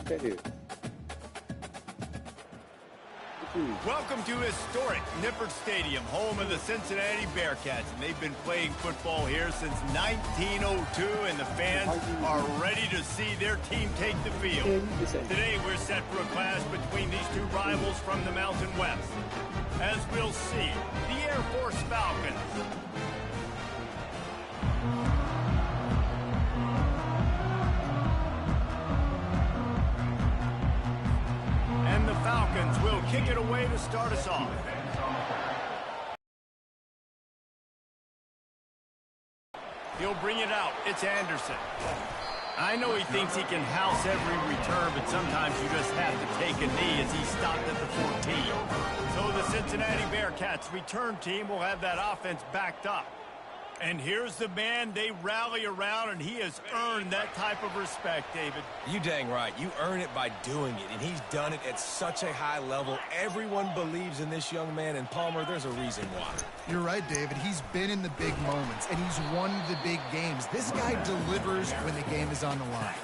Peru. Welcome to historic Nippert Stadium, home of the Cincinnati Bearcats. And they've been playing football here since 1902, and the fans are ready to see their team take the field. Today, we're set for a clash between these two rivals from the Mountain West. As we'll see, the Air Force Falcons. And the Falcons will kick it away to start us off. He'll bring it out. It's Anderson. I know he thinks he can house every return, but sometimes you just have to take a knee as he stopped at the 14. So the Cincinnati Bearcats return team will have that offense backed up. And here's the man they rally around, and he has earned that type of respect, David. You dang right. You earn it by doing it, and he's done it at such a high level. Everyone believes in this young man, and Palmer, there's a reason why. You're right, David. He's been in the big moments, and he's won the big games. This guy delivers when the game is on the line.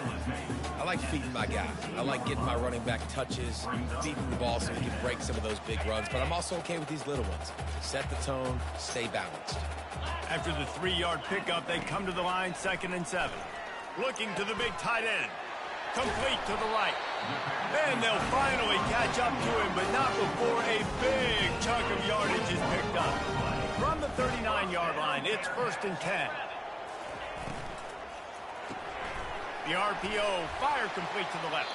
I like feeding my guy. I like getting my running back touches, feeding the ball so he can break some of those big runs, but I'm also okay with these little ones. Set the tone, stay balanced. After the 3-yard pickup, they come to the line, 2nd and 7. Looking to the big tight end. Complete to the right. And they'll finally catch up to him, but not before a big chunk of yardage is picked up. From the 39-yard line, it's 1st and 10. The RPO fired complete to the left.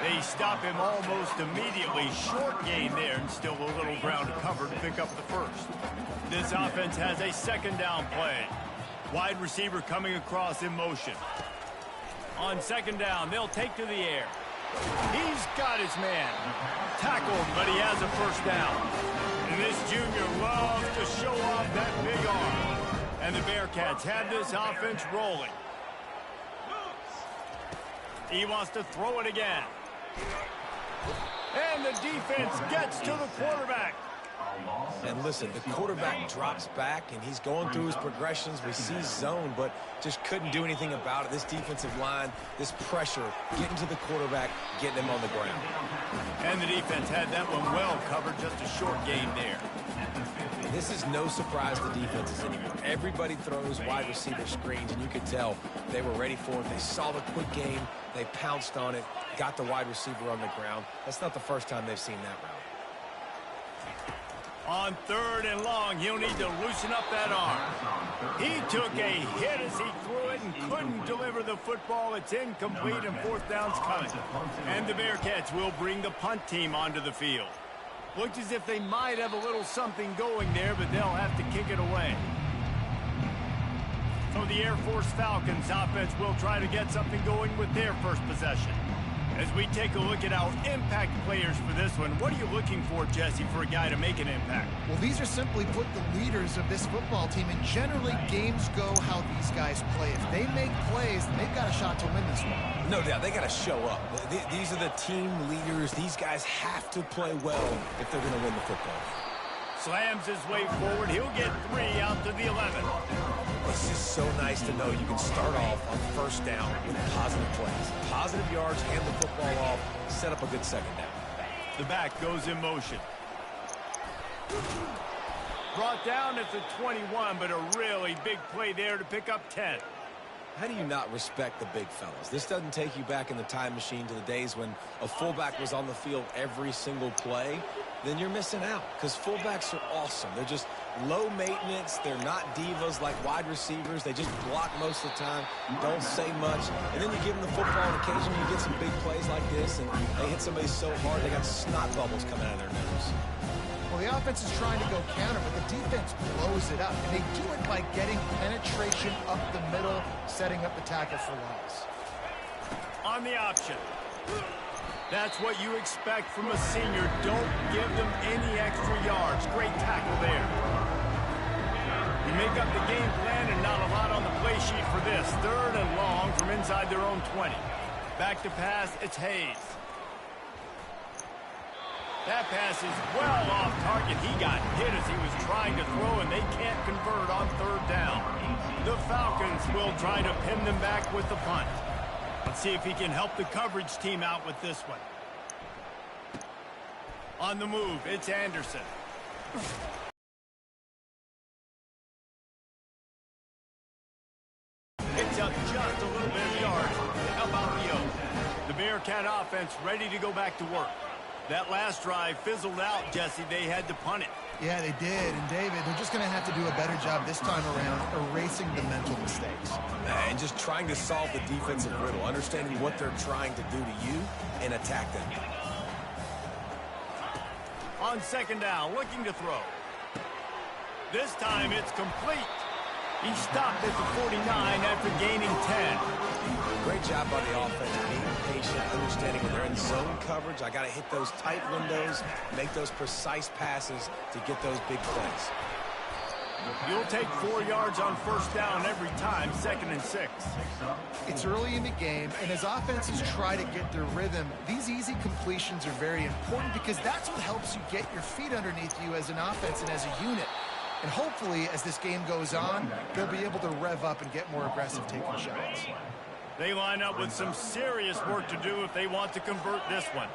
They stop him almost immediately. Short gain there, and still a little ground to cover to pick up the first. This offense has a 2nd down play. Wide receiver coming across in motion. On 2nd down, they'll take to the air. He's got his man. Tackled, but he has a 1st down. And this junior loves to show off that big arm. And the Bearcats have this offense rolling. He wants to throw it again. And the defense gets to the quarterback. And listen, the quarterback drops back, and he's going through his progressions. We see zone, but just couldn't do anything about it. This defensive line, this pressure, getting to the quarterback, getting him on the ground. And the defense had that one well covered, just a short gain there. This is no surprise to defenses anymore. Everybody throws wide receiver screens, and you could tell they were ready for it. They saw the quick game. They pounced on it, got the wide receiver on the ground. That's not the first time they've seen that route. On 3rd and long, he'll need to loosen up that arm. He took a hit as he threw it and couldn't deliver the football. It's incomplete, and 4th down's coming. And the Bearcats will bring the punt team onto the field. Looked as if they might have a little something going there, but they'll have to kick it away. So the Air Force Falcons offense will try to get something going with their first possession. As we take a look at our impact players for this one, what are you looking for, Jesse, for a guy to make an impact? Well, these are simply put the leaders of this football team, and generally games go how these guys play. If they make plays, then they've got a shot to win this one. No doubt, they got to show up. These are the team leaders. These guys have to play well if they're going to win the football. Slams his way forward. He'll get 3 out to the 11. It's just so nice to know you can start off on 1st down with positive plays. Positive yards, hand the football off, set up a good 2nd down. The back goes in motion. Brought down at the 21, but a really big play there to pick up 10. How do you not respect the big fellas? This doesn't take you back in the time machine to the days when a fullback was on the field every single play. Then you're missing out, because fullbacks are awesome. They're just low maintenance. They're not divas like wide receivers. They just block most of the time, don't say much. And then you give them the football, and occasionally you get some big plays like this, and they hit somebody so hard they got snot bubbles coming out of their nose. Well, the offense is trying to go counter, but the defense blows it up. And they do it by getting penetration up the middle, setting up the tackle for loss. On the option. That's what you expect from a senior. Don't give them any extra yards. Great tackle there. You make up the game plan, and not a lot on the play sheet for this. 3rd and long from inside their own 20. Back to pass, it's Hayes. That pass is well off target. He got hit as he was trying to throw, and they can't convert on 3rd down. The Falcons will try to pin them back with the punt. Let's see if he can help the coverage team out with this one. On the move, it's Anderson. Picks up just a little bit of yards. How about the O? The Bearcat offense ready to go back to work. That last drive fizzled out, Jesse. They had to punt it. Yeah, they did. And, David, they're just going to have to do a better job this time around erasing the mental mistakes. And just trying to solve the defensive riddle, understanding what they're trying to do to you and attack them. On second down, looking to throw. This time it's complete. He stopped at the 49 after gaining 10. Great job by the offense, being patient, understanding when they're in zone coverage. I got to hit those tight windows, make those precise passes to get those big plays. You'll take 4 yards on first down every time, 2nd and 6. It's early in the game, and as offenses try to get their rhythm, these easy completions are very important because that's what helps you get your feet underneath you as an offense and as a unit. And hopefully, as this game goes on, they'll be able to rev up and get more aggressive taking shots. They line up with some serious work to do if they want to convert this one.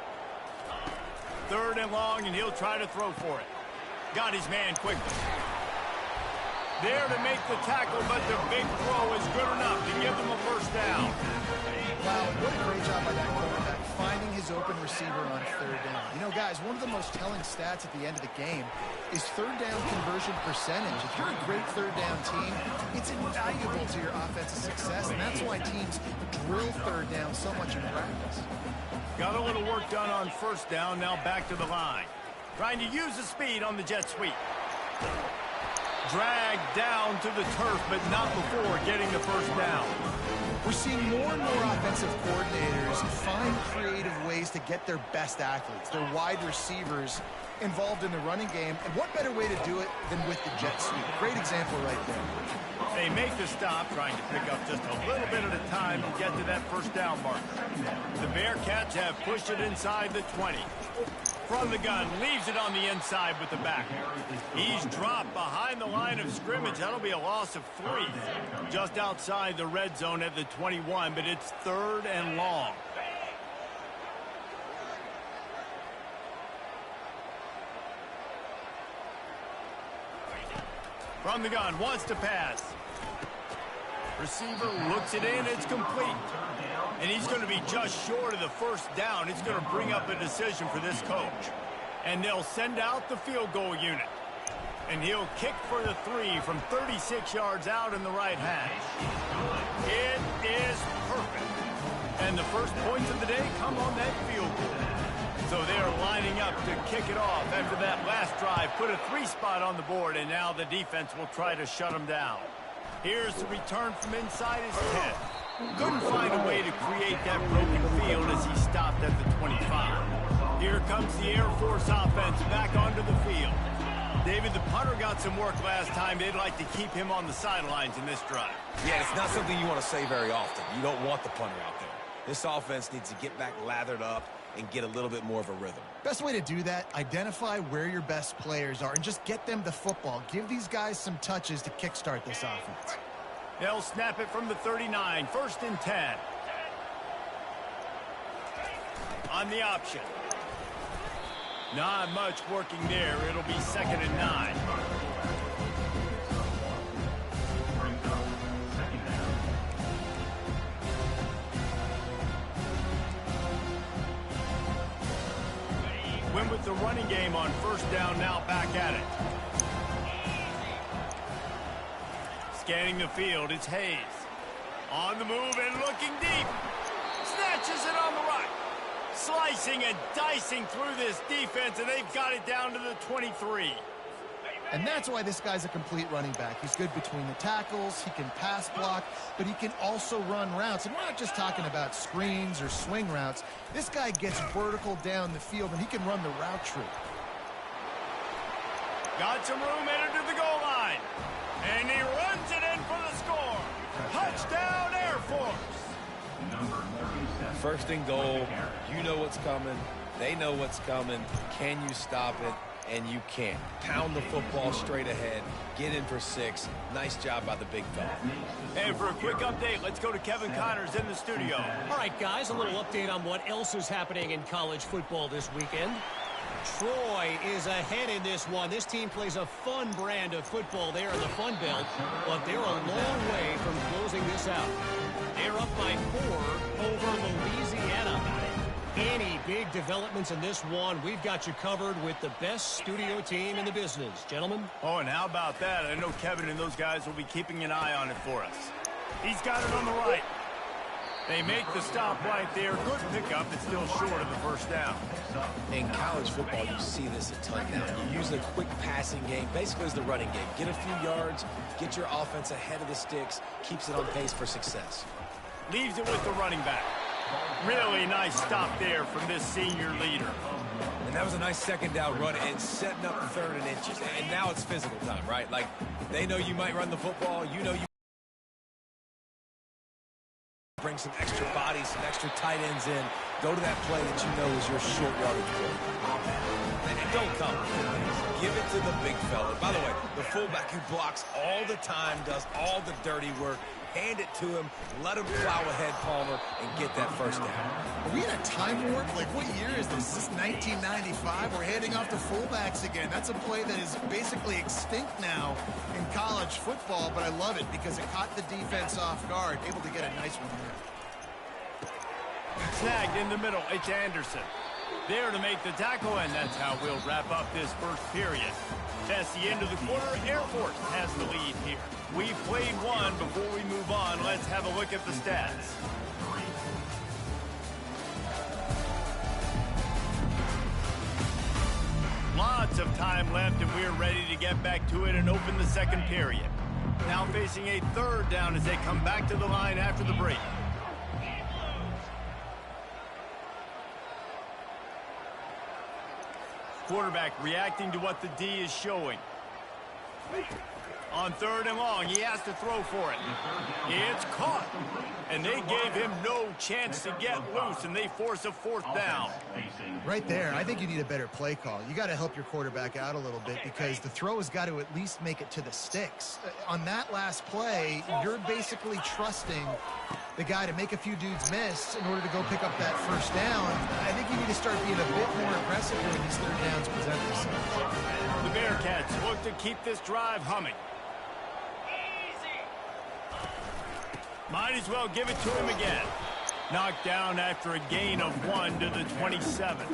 3rd and long, and he'll try to throw for it. Got his man quickly. There to make the tackle, but the big throw is good enough to give them a first down. Wow, what a great job by that quarterback, finding his open receiver on 3rd down. You know, guys, one of the most telling stats at the end of the game is 3rd down conversion percentage. If you're a great 3rd down team, it's invaluable to your offensive success, and that's why teams drill 3rd down so much in practice. Got a little work done on first down, now back to the line. Trying to use the speed on the jet sweep. Dragged down to the turf, but not before getting the first down. We're seeing more and more offensive coordinators find creative ways to get their best athletes, their wide receivers, involved in the running game. And what better way to do it than with the jet sweep? Great example right there. They make the stop, trying to pick up just a little bit at a time and get to that first down marker. The Bearcats have pushed it inside the 20. From the gun, leaves it on the inside with the back. He's dropped behind the line of scrimmage. That'll be a loss of 3. Just outside the red zone at the 21, but it's 3rd and long. From the gun, wants to pass. Receiver looks it in, it's complete. And he's going to be just short of the first down. It's going to bring up a decision for this coach. And they'll send out the field goal unit. And he'll kick for the 3 from 36 yards out in the right hash. It is perfect. And the first points of the day come on that field goal. So they are lining up to kick it off after that last drive. Put a 3 spot on the board, and now the defense will try to shut them down. Here's the return from inside his 10. Couldn't find a way to create that broken field as he stopped at the 25. Here comes the Air Force offense back onto the field. David, the punter got some work last time. They'd like to keep him on the sidelines in this drive. Yeah, it's not something you want to say very often. You don't want the punter out there. This offense needs to get back lathered up and get a little bit more of a rhythm. Best way to do that, identify where your best players are and just get them the football. Give these guys some touches to kickstart this offense. They'll snap it from the 39, 1st and 10. On the option. Not much working there. It'll be 2nd and 9. Went with the running game on first down, now back at it. Scanning the field, it's Hayes. On the move and looking deep. Snatches it on the right. Slicing and dicing through this defense, and they've got it down to the 23. And that's why this guy's a complete running back. He's good between the tackles, he can pass block, but he can also run routes. And we're not just talking about screens or swing routes. This guy gets vertical down the field, and he can run the route tree. Got some room, headed to the goal line. And he runs it in for the score. Touchdown, Air Force. 1st and goal. You know what's coming. They know what's coming. Can you stop it? and you can't. Pound the football straight ahead, get in for 6. Nice job by the big fella. And for a quick update, let's go to Kevin Connors in the studio. All right, guys, a little update on what else is happening in college football this weekend. Troy is ahead in this one. This team plays a fun brand of football there in the Fun Belt, but they're a long way from closing this out. They're up by 4 over Louisiana. Any big developments in this one, we've got you covered with the best studio team in the business. Gentlemen? Oh, and how about that? I know Kevin and those guys will be keeping an eye on it for us. He's got it on the right. They make the stop right there. Good pickup. It's still short of the first down. In college football, you see this a ton now. You use the quick passing game, basically as the running game. Get a few yards, get your offense ahead of the sticks, keeps it on pace for success. Leaves it with the running back. Really nice stop there from this senior leader. And that was a nice second down run and setting up 3rd and inches. And now it's physical time, right? Like, they know you might run the football. You know you bring some extra bodies, some extra tight ends in. Go to that play that you know is your short yardage play. And don't compromise. Give it to the big fella. By the way, the fullback who blocks all the time, does all the dirty work. Hand it to him, let him plow ahead, Palmer, and get that first down. Are we in a time warp? Like, what year is this? Is this 1995? We're handing off to fullbacks again. That's a play that is basically extinct now in college football, but I love it because it caught the defense off guard, able to get a nice one there. Snagged in the middle. It's Anderson. There to make the tackle, and that's how we'll wrap up this first period. That's the end of the quarter. Air Force has the lead here. We've played one. Before we move on, let's have a look at the stats. Lots of time left, and we're ready to get back to it and open the second period. Now facing a 3rd down as they come back to the line after the break. Quarterback reacting to what the D is showing. On 3rd and long, he has to throw for it. It's caught. And they gave him no chance to get loose, and they force a 4th down. Right there, I think you need a better play call. You got to help your quarterback out a little bit because the throw has got to at least make it to the sticks. On that last play, you're basically trusting the guy to make a few dudes miss in order to go pick up that first down. I think you need to start being a bit more aggressive when these 3rd downs present themselves. The Bearcats look to keep this drive humming. Might as well give it to him again. Knocked down after a gain of 1 to the 27.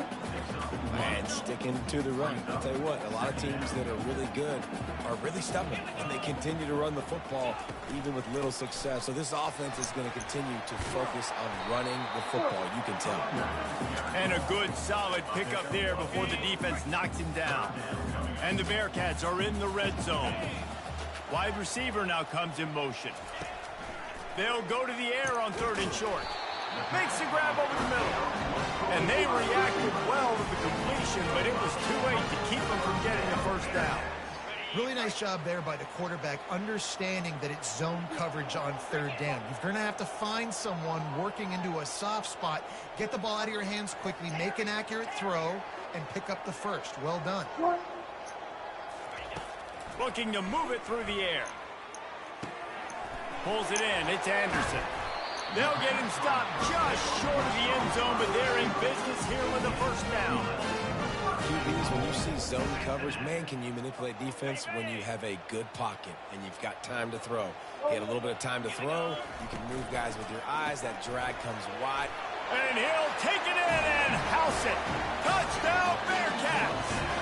And sticking to the run. I'll tell you what, a lot of teams that are really good are really stubborn, and they continue to run the football even with little success. So this offense is going to continue to focus on running the football, you can tell. And a good, solid pickup there before the defense knocks him down. And the Bearcats are in the red zone. Wide receiver now comes in motion. They'll go to the air on 3rd and short. Makes the grab over the middle. And they reacted well to the completion, but it was too late to keep them from getting the first down. Really nice job there by the quarterback, understanding that it's zone coverage on 3rd down. You're going to have to find someone working into a soft spot, get the ball out of your hands quickly, make an accurate throw, and pick up the first. Well done. Looking to move it through the air. Pulls it in. It's Anderson. They'll get him stopped just short of the end zone, but they're in business here with a first down. QBs, when you see zone coverage, man, can you manipulate defense when you have a good pocket and you've got time to throw. You had a little bit of time to throw. You can move guys with your eyes. That drag comes wide. And he'll take it in and house it. Touchdown, Bearcats.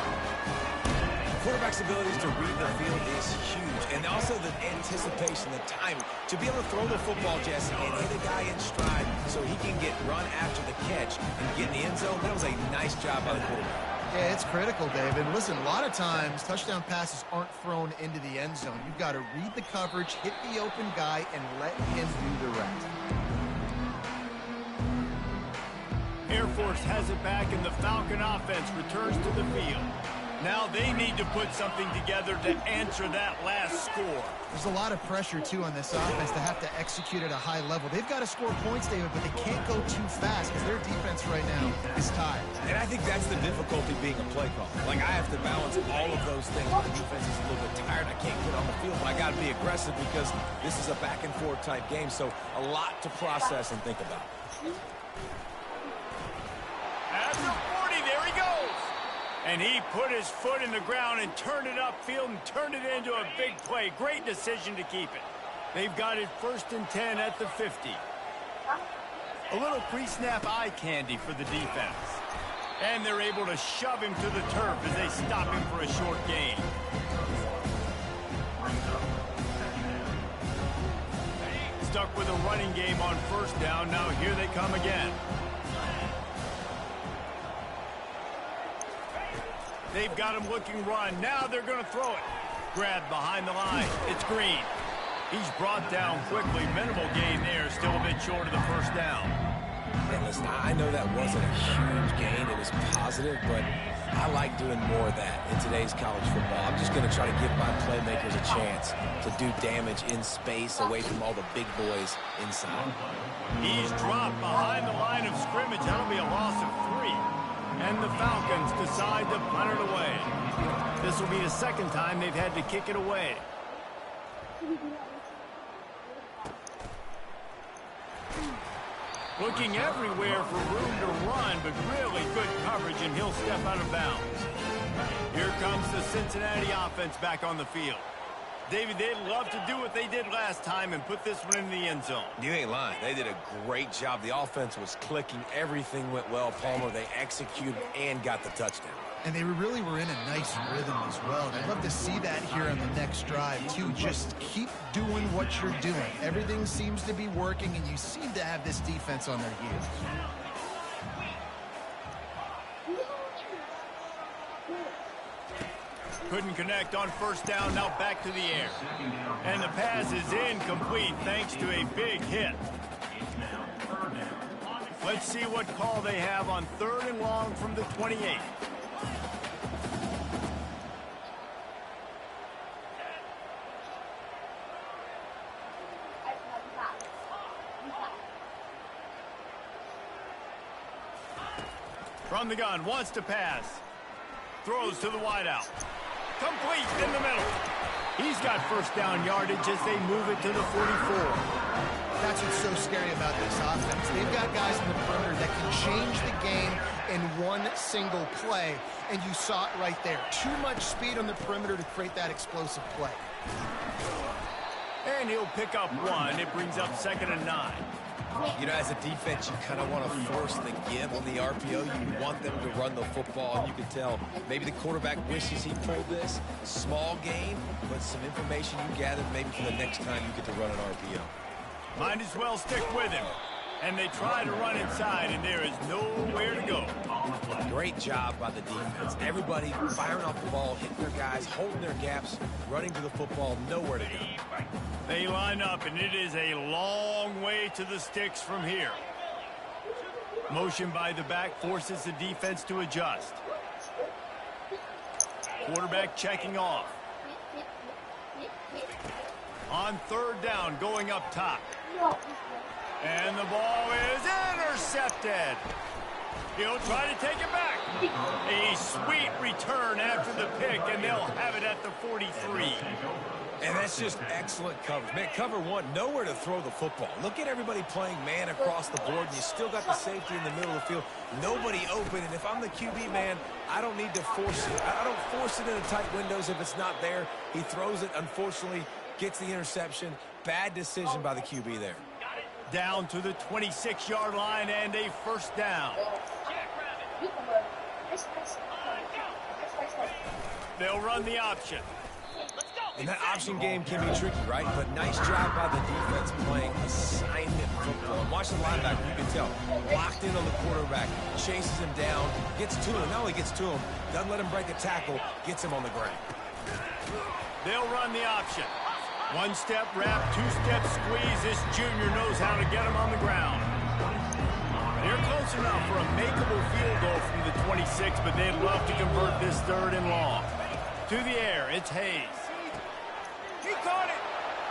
Quarterback's abilities to read the field is huge. And also the anticipation, the timing. To be able to throw the football, Jesse, and hit a guy in stride so he can get run after the catch and get in the end zone, that was a nice job by the quarterback. Yeah, it's critical, Dave. And listen, a lot of times touchdown passes aren't thrown into the end zone. You've got to read the coverage, hit the open guy, and let him do the rest. Air Force has it back, and the Falcon offense returns to the field. Now they need to put something together to answer that last score. There's a lot of pressure, too, on this offense to have to execute at a high level. They've got to score points, David, but they can't go too fast because their defense right now is tired. And I think that's the difficulty being a play caller. Like, I have to balance all of those things. The defense is a little bit tired. I can't get on the field, but I got to be aggressive because this is a back-and-forth type game, so a lot to process and think about. After 40, there he goes. And he put his foot in the ground and turned it upfield and turned it into a big play. Great decision to keep it. They've got it 1st and 10 at the 50. A little pre-snap eye candy for the defense. And they're able to shove him to the turf as they stop him for a short gain. Stuck with a running game on 1st down. Now here they come again. They've got him looking run. Now they're going to throw it. Grabbed behind the line. It's Green. He's brought down quickly. Minimal gain there. Still a bit short of the 1st down. And listen, I know that wasn't a huge gain. It was positive, but I like doing more of that in today's college football. I'm just going to try to give my playmakers a chance to do damage in space away from all the big boys inside. He's dropped behind the line of scrimmage. That'll be a loss of 3. And the Falcons decide to punt it away. This will be the 2nd time they've had to kick it away. Looking everywhere for room to run, but really good coverage, and he'll step out of bounds. Here comes the Cincinnati offense back on the field. David, they'd love to do what they did last time and put this one in the end zone. You ain't lying. They did a great job. The offense was clicking. Everything went well. Palmer, they executed and got the touchdown. And they really were in a nice rhythm as well. And I'd love to see that here on the next drive, too. Just keep doing what you're doing. Everything seems to be working, and you seem to have this defense on their heels. Couldn't connect on 1st down. Now back to the air. And the pass is incomplete thanks to a big hit. Let's see what call they have on 3rd and long from the 28. From the gun, wants to pass. Throws to the wideout. Complete in the middle. He's got 1st down yardage as they move it to the 44. That's what's so scary about this offense. They've got guys in the perimeter that can change the game in one single play, and you saw it right there. Too much speed on the perimeter to create that explosive play. And he'll pick up 1. It brings up 2nd and 9. You know, as a defense, you kind of want to force the give on the RPO. You want them to run the football, and you can tell maybe the quarterback wishes he pulled this. Small gain, but some information you gathered maybe for the next time you get to run an RPO. Might as well stick with him. And they try to run inside, and there is nowhere to go. Great job by the defense. Everybody firing off the ball, hitting their guys, holding their gaps, running to the football, nowhere to go. They line up, and it is a long way to the sticks from here. Motion by the back forces the defense to adjust. Quarterback checking off. On 3rd down, going up top. And the ball is intercepted. He'll try to take it back. A sweet return after the pick, and they'll have it at the 43. And that's just excellent coverage. Man, cover 1, nowhere to throw the football. Look at everybody playing man across the board, and you still got the safety in the middle of the field. Nobody open, and if I'm the QB, man, I don't need to force it. I don't force it into tight windows if it's not there. He throws it, unfortunately, gets the interception. Bad decision by the QB there. Down to the 26-yard line and a 1st down. They'll run the option. And that option game can be tricky, right? But nice job by the defense playing assignment football. And watch the linebacker, you can tell. Locked in on the quarterback, chases him down, gets to him. Not only gets to him, doesn't let him break a tackle, gets him on the ground. They'll run the option. 1-step wrap, 2-step squeeze. This junior knows how to get him on the ground. They're close enough for a makeable field goal from the 26, but they'd love to convert this 3rd and long. To the air, it's Hayes. He caught it,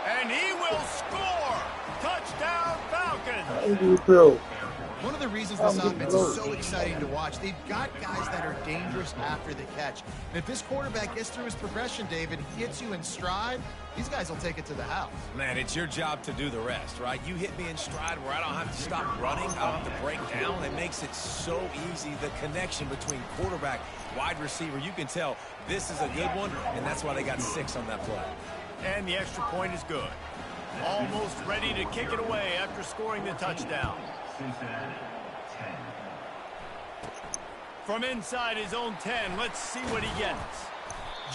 and he will score. Touchdown, Falcons. One of the reasons this offense is so exciting to watch, they've got guys that are dangerous after the catch. And if this quarterback gets through his progression, David, he hits you in stride, these guys will take it to the house. Man, it's your job to do the rest, right? You hit me in stride where I don't have to stop running. I don't have to break down. It makes it so easy. The connection between quarterback, wide receiver, you can tell this is a good one, and that's why they got 6 on that play. And the extra point is good. Almost ready to kick it away after scoring the touchdown. Cincinnati, 10. From inside his own 10, let's see what he gets.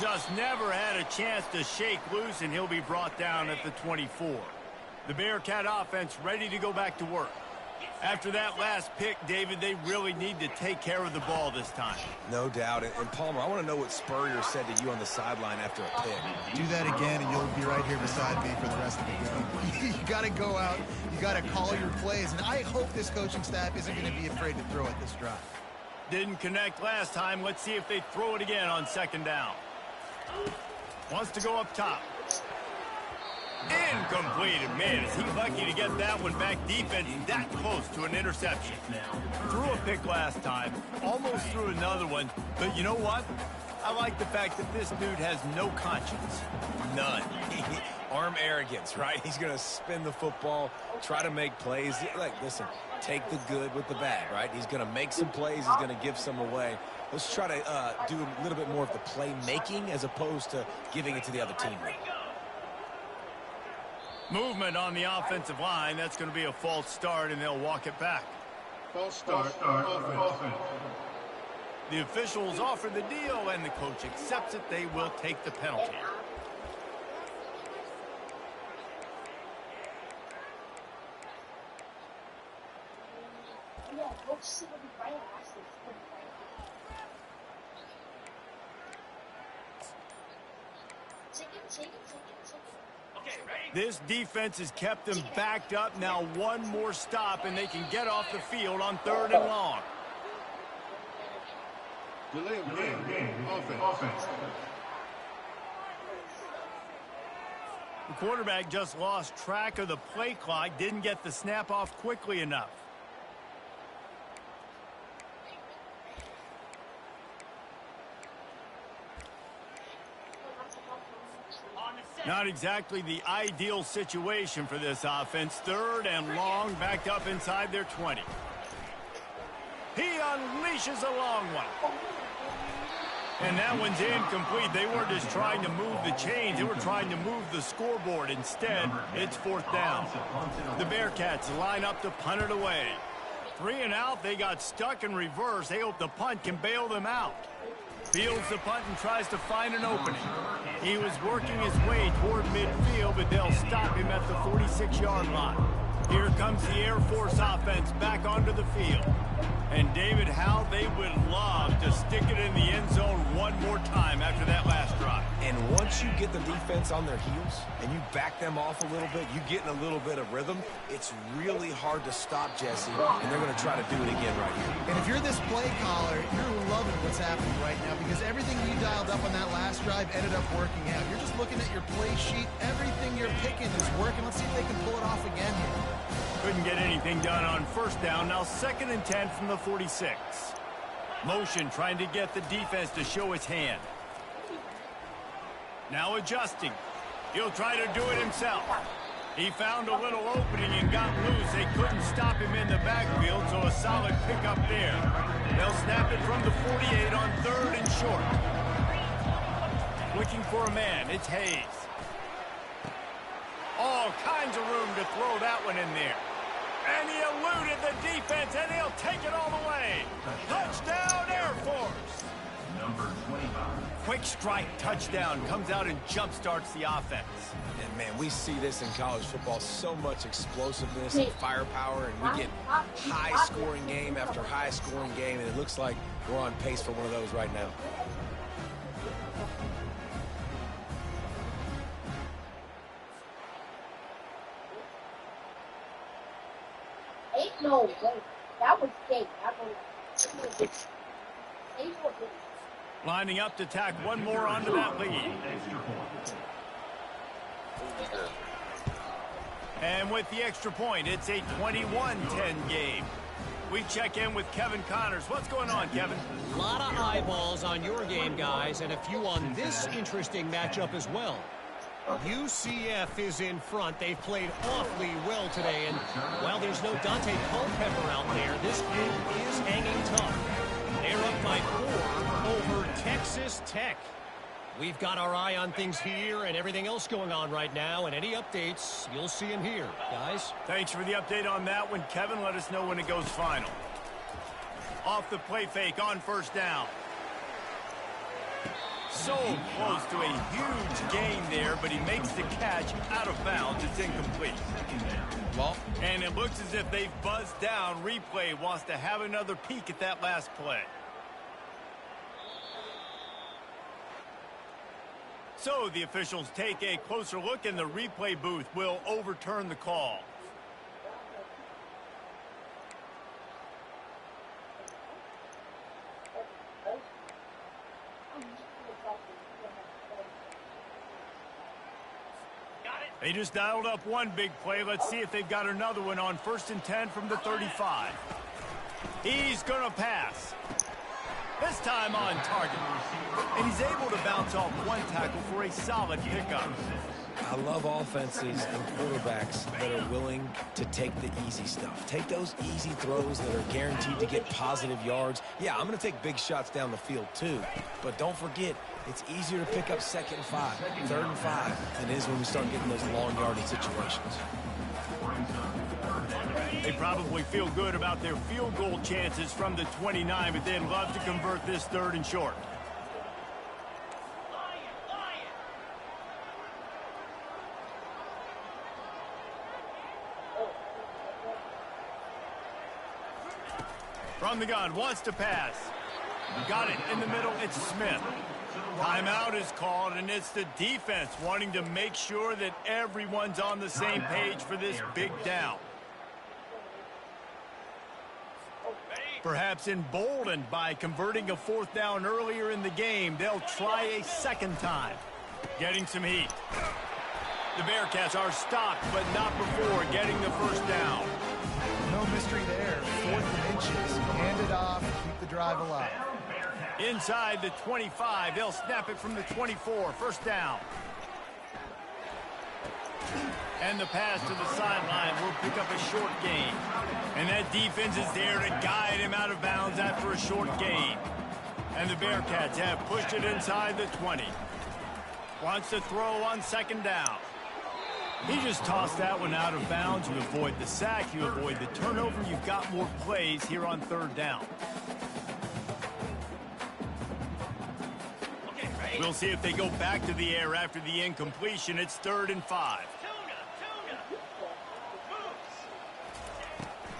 Just never had a chance to shake loose, and he'll be brought down at the 24. The Bearcat offense ready to go back to work. After that last pick, David, they really need to take care of the ball this time. No doubt. And Palmer, I want to know what Spurrier said to you on the sideline after a pick. Do that again, and you'll be right here beside me for the rest of the game. You got to go out. You got to call your plays. And I hope this coaching staff isn't going to be afraid to throw it this drive. Didn't connect last time. Let's see if they throw it again on 2nd down. Wants to go up top. Incomplete. And man, is he lucky to get that one back. Defense that close to an interception. Threw a pick last time. Almost threw another one. But you know what? I like the fact that this dude has no conscience. None. Arm arrogance, right? He's going to spin the football, try to make plays. Like, listen, take the good with the bad, right? He's going to make some plays. He's going to give some away. Let's try to do a little bit more of the play-making as opposed to giving it to the other team. Movement on the offensive line. That's going to be a false start, and they'll walk it back. False start. Offense. The officials offer the deal, and the coach accepts it. They will take the penalty. This defense has kept them backed up. Now one more stop, and they can get off the field on 3rd and long. Delay of game. Offense. The quarterback just lost track of the play clock, didn't get the snap off quickly enough. Not exactly the ideal situation for this offense. 3rd and long, backed up inside their 20. He unleashes a long one. And that one's incomplete. They weren't just trying to move the chains. They were trying to move the scoreboard. Instead, it's 4th down. The Bearcats line up to punt it away. 3 and out. They got stuck in reverse. They hope the punt can bail them out. Fields the punt and tries to find an opening. He was working his way toward midfield, but they'll stop him at the 46-yard line. Here comes the Air Force offense back onto the field. And David, how they would love to stick it in the end zone one more time after that last drive. And once you get the defense on their heels and you back them off a little bit, you get in a little bit of rhythm, it's really hard to stop, Jesse, and they're going to try to do it again right here. And if you're this play caller, you're loving what's happening right now because everything you dialed up on that last drive ended up working out. You're just looking at your play sheet. Everything you're picking is working. Let's see if they can pull it off again here. Couldn't get anything done on 1st down. Now 2nd and 10 from the 46. Motion trying to get the defense to show its hand. Now adjusting. He'll try to do it himself. He found a little opening and got loose. They couldn't stop him in the backfield, so a solid pickup there. They'll snap it from the 48 on 3rd and short. Looking for a man. It's Hayes. All kinds of room to throw that one in there. And he eluded the defense, and he'll take it all the way. Touchdown, Air Force. Number 25. Quick strike touchdown comes out and jump-starts the offense. And, man, we see this in college football, so much explosiveness and firepower, and we get high-scoring game after high-scoring game, and it looks like we're on pace for one of those right now. No way. That was gay. Lining up to tack one more onto that lead. And with the extra point, it's a 21-10 game. We check in with Kevin Connors. What's going on, Kevin? A lot of eyeballs on your game, guys, and a few on this interesting matchup as well. UCF is in front. They've played awfully well today, and while there's no Dante Culpepper out there, this group is hanging tough. They're up by 4 over Texas Tech. We've got our eye on things here and everything else going on right now, and any updates, you'll see them here. Guys? Thanks for the update on that one, Kevin. Let us know when it goes final. Off the play fake on first down. So close to a huge gain there, but he makes the catch out of bounds. It's incomplete. Well, and it looks as if they've buzzed down. Replay wants to have another peek at that last play. So the officials take a closer look, and the replay booth will overturn the call. They just dialed up one big play. Let's see if they've got another one on 1st and 10 from the 35. He's going to pass. This time on target. And he's able to bounce off one tackle for a solid pickup. I love offenses and quarterbacks that are willing to take the easy stuff. Take those easy throws that are guaranteed to get positive yards. Yeah, I'm going to take big shots down the field too. But don't forget, it's easier to pick up 2nd and 5, 3rd and 5 than it is when we start getting those long yardage situations. They probably feel good about their field goal chances from the 29, but they'd love to convert this 3rd and short. From the gun, wants to pass. Got it in the middle, it's Smith. Timeout is called, and it's the defense wanting to make sure that everyone's on the same page for this big down. Perhaps emboldened by converting a 4th down earlier in the game, they'll try a 2nd time. Getting some heat. The Bearcats are stopped, but not before getting the 1st down. No mystery there. 4th and inches. Hand it off. Keep the drive alive. Inside the 25, they'll snap it from the 24. 1st down. And the pass to the sideline will pick up a short gain. And that defense is there to guide him out of bounds after a short gain. And the Bearcats have pushed it inside the 20. Wants to throw on 2nd down. He just tossed that one out of bounds. You avoid the sack, you avoid the turnover. You've got more plays here on 3rd down. We'll see if they go back to the air after the incompletion. It's 3rd and 5.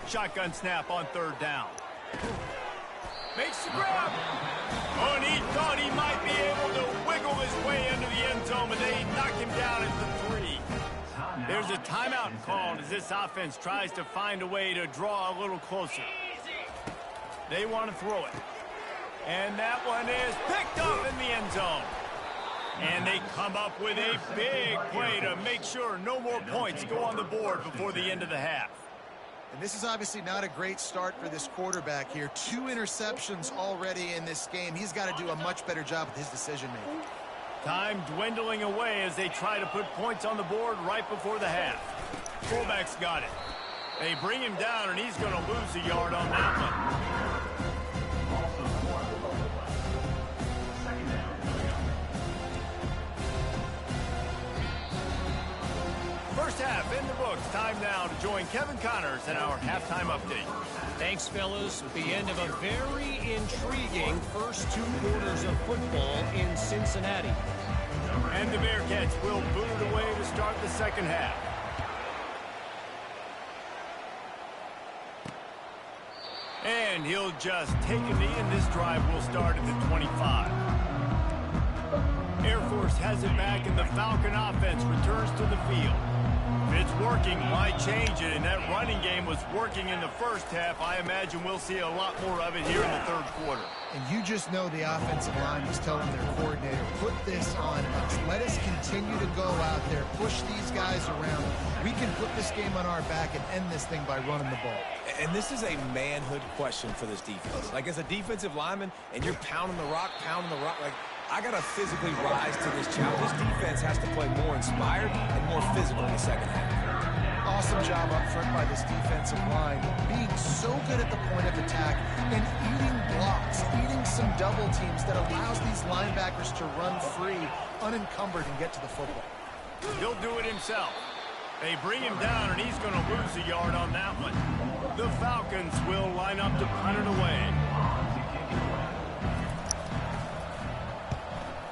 Shotgun snap on 3rd down. Makes the grab. Oh, and he thought he might be able to wiggle his way into the end zone, but they knock him down at the 3. There's a timeout called as this offense tries to find a way to draw a little closer. They want to throw it. And that one is picked up in the end zone. And they come up with a big play to make sure no more points go on the board before the end of the half. And this is obviously not a great start for this quarterback here. 2 interceptions already in this game. He's got to do a much better job with his decision-making. Time dwindling away as they try to put points on the board right before the half. Fullback's got it. They bring him down, and he's going to lose a yard on that one. First half in the books. Time now to join Kevin Connors in our halftime update. Thanks, fellas. The end of a very intriguing first 2 quarters of football in Cincinnati. And the Bearcats will boot it away to start the 2nd half. And he'll just take a knee, and this drive will start at the 25. Air Force has it back, and the Falcon offense returns to the field. It's working. Why change it? And that running game was working in the first half. I imagine we'll see a lot more of it here in the third quarter. And you just know the offensive line was telling their coordinator, put this on us. Let us continue to go out there, push these guys around. We can put this game on our back and end this thing by running the ball. And this is a manhood question for this defense. Like, as a defensive lineman, and you're pounding the rock, like, I got to physically rise to this challenge. This defense has to play more inspired and more physical in the second half. Awesome job up front by this defensive line, being so good at the point of attack and eating blocks, eating some double teams that allows these linebackers to run free, unencumbered, and get to the football. He'll do it himself. They bring him down, and he's going to lose a yard on that one. The Falcons will line up to punt it away.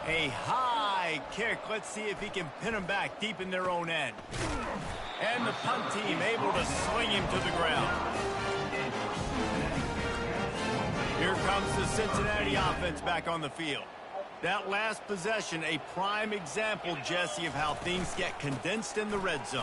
A high kick. Let's see if he can pin him back deep in their own end. And the punt team able to sling him to the ground. Here comes the Cincinnati offense back on the field. That last possession, a prime example, Jesse, of how things get condensed in the red zone.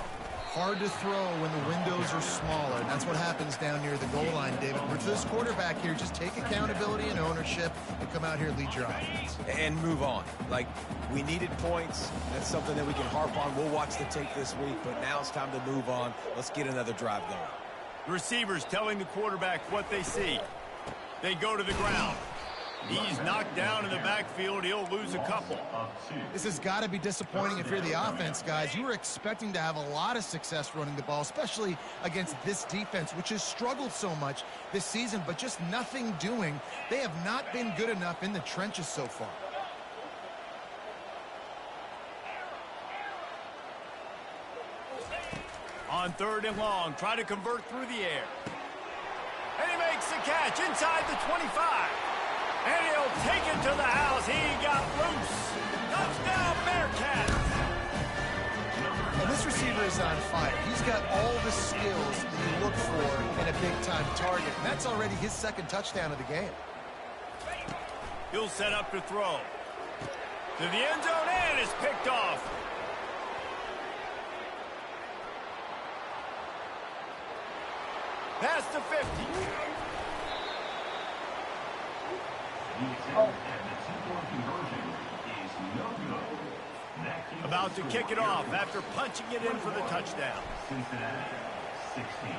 Hard to throw when the windows are smaller. And that's what happens down near the goal line, David. For this quarterback here, just take accountability and ownership and come out here and lead your offense. And move on. Like, we needed points. That's something that we can harp on. We'll watch the tape this week, but now it's time to move on. Let's get another drive going. The receivers telling the quarterback what they see. They go to the ground. He's knocked down in the backfield. He'll lose a couple. This has got to be disappointing if you're the offense, guys. You were expecting to have a lot of success running the ball, especially against this defense, which has struggled so much this season, but just nothing doing. They have not been good enough in the trenches so far. On 3rd and long, try to convert through the air. And he makes the catch inside the 25. And he'll take it to the house. He got loose. Touchdown, Bearcats. And this receiver is on fire. He's got all the skills that you look for in a big-time target. And that's already his second touchdown of the game. He'll set up to throw. To the end zone, and it's picked off. Past the 50. About to kick it off after punching it in for the touchdown. Cincinnati, 16.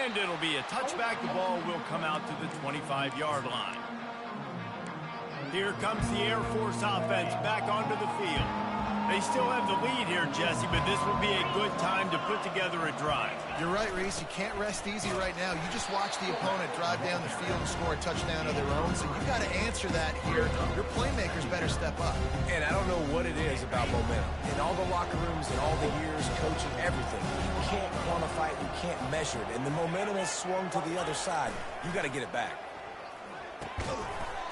And it'll be a touchback. The ball will come out to the 25-yard line. Here comes the Air Force offense back onto the field. They still have the lead here, Jesse, but this will be a good time to put together a drive. You're right, Reese. You can't rest easy right now. You just watch the opponent drive down the field and score a touchdown of their own, so you've got to answer that here. Your playmakers better step up. And I don't know what it is about momentum. In all the locker rooms, in all the years, coaching, everything, you can't quantify it, you can't measure it, and the momentum has swung to the other side. You got to get it back.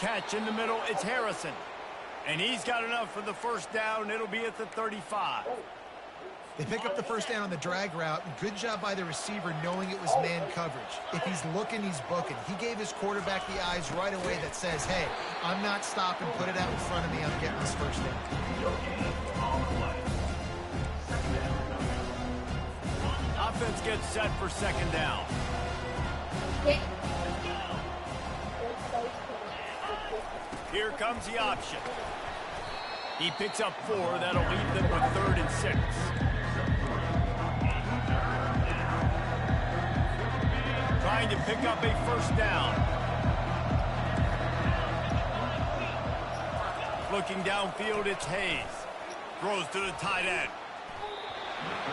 Catch in the middle, it's Harrison. And he's got enough for the first down. It'll be at the 35. They pick up the first down on the drag route. Good job by the receiver knowing it was man coverage. If he's looking, he's booking. He gave his quarterback the eyes right away that says, hey, I'm not stopping. Put it out in front of me. I'm getting this first down. Offense gets set for second down. Here comes the option. He picks up 4. That'll leave them with 3rd and 6. Trying to pick up a first down. Looking downfield, it's Hayes. Throws to the tight end.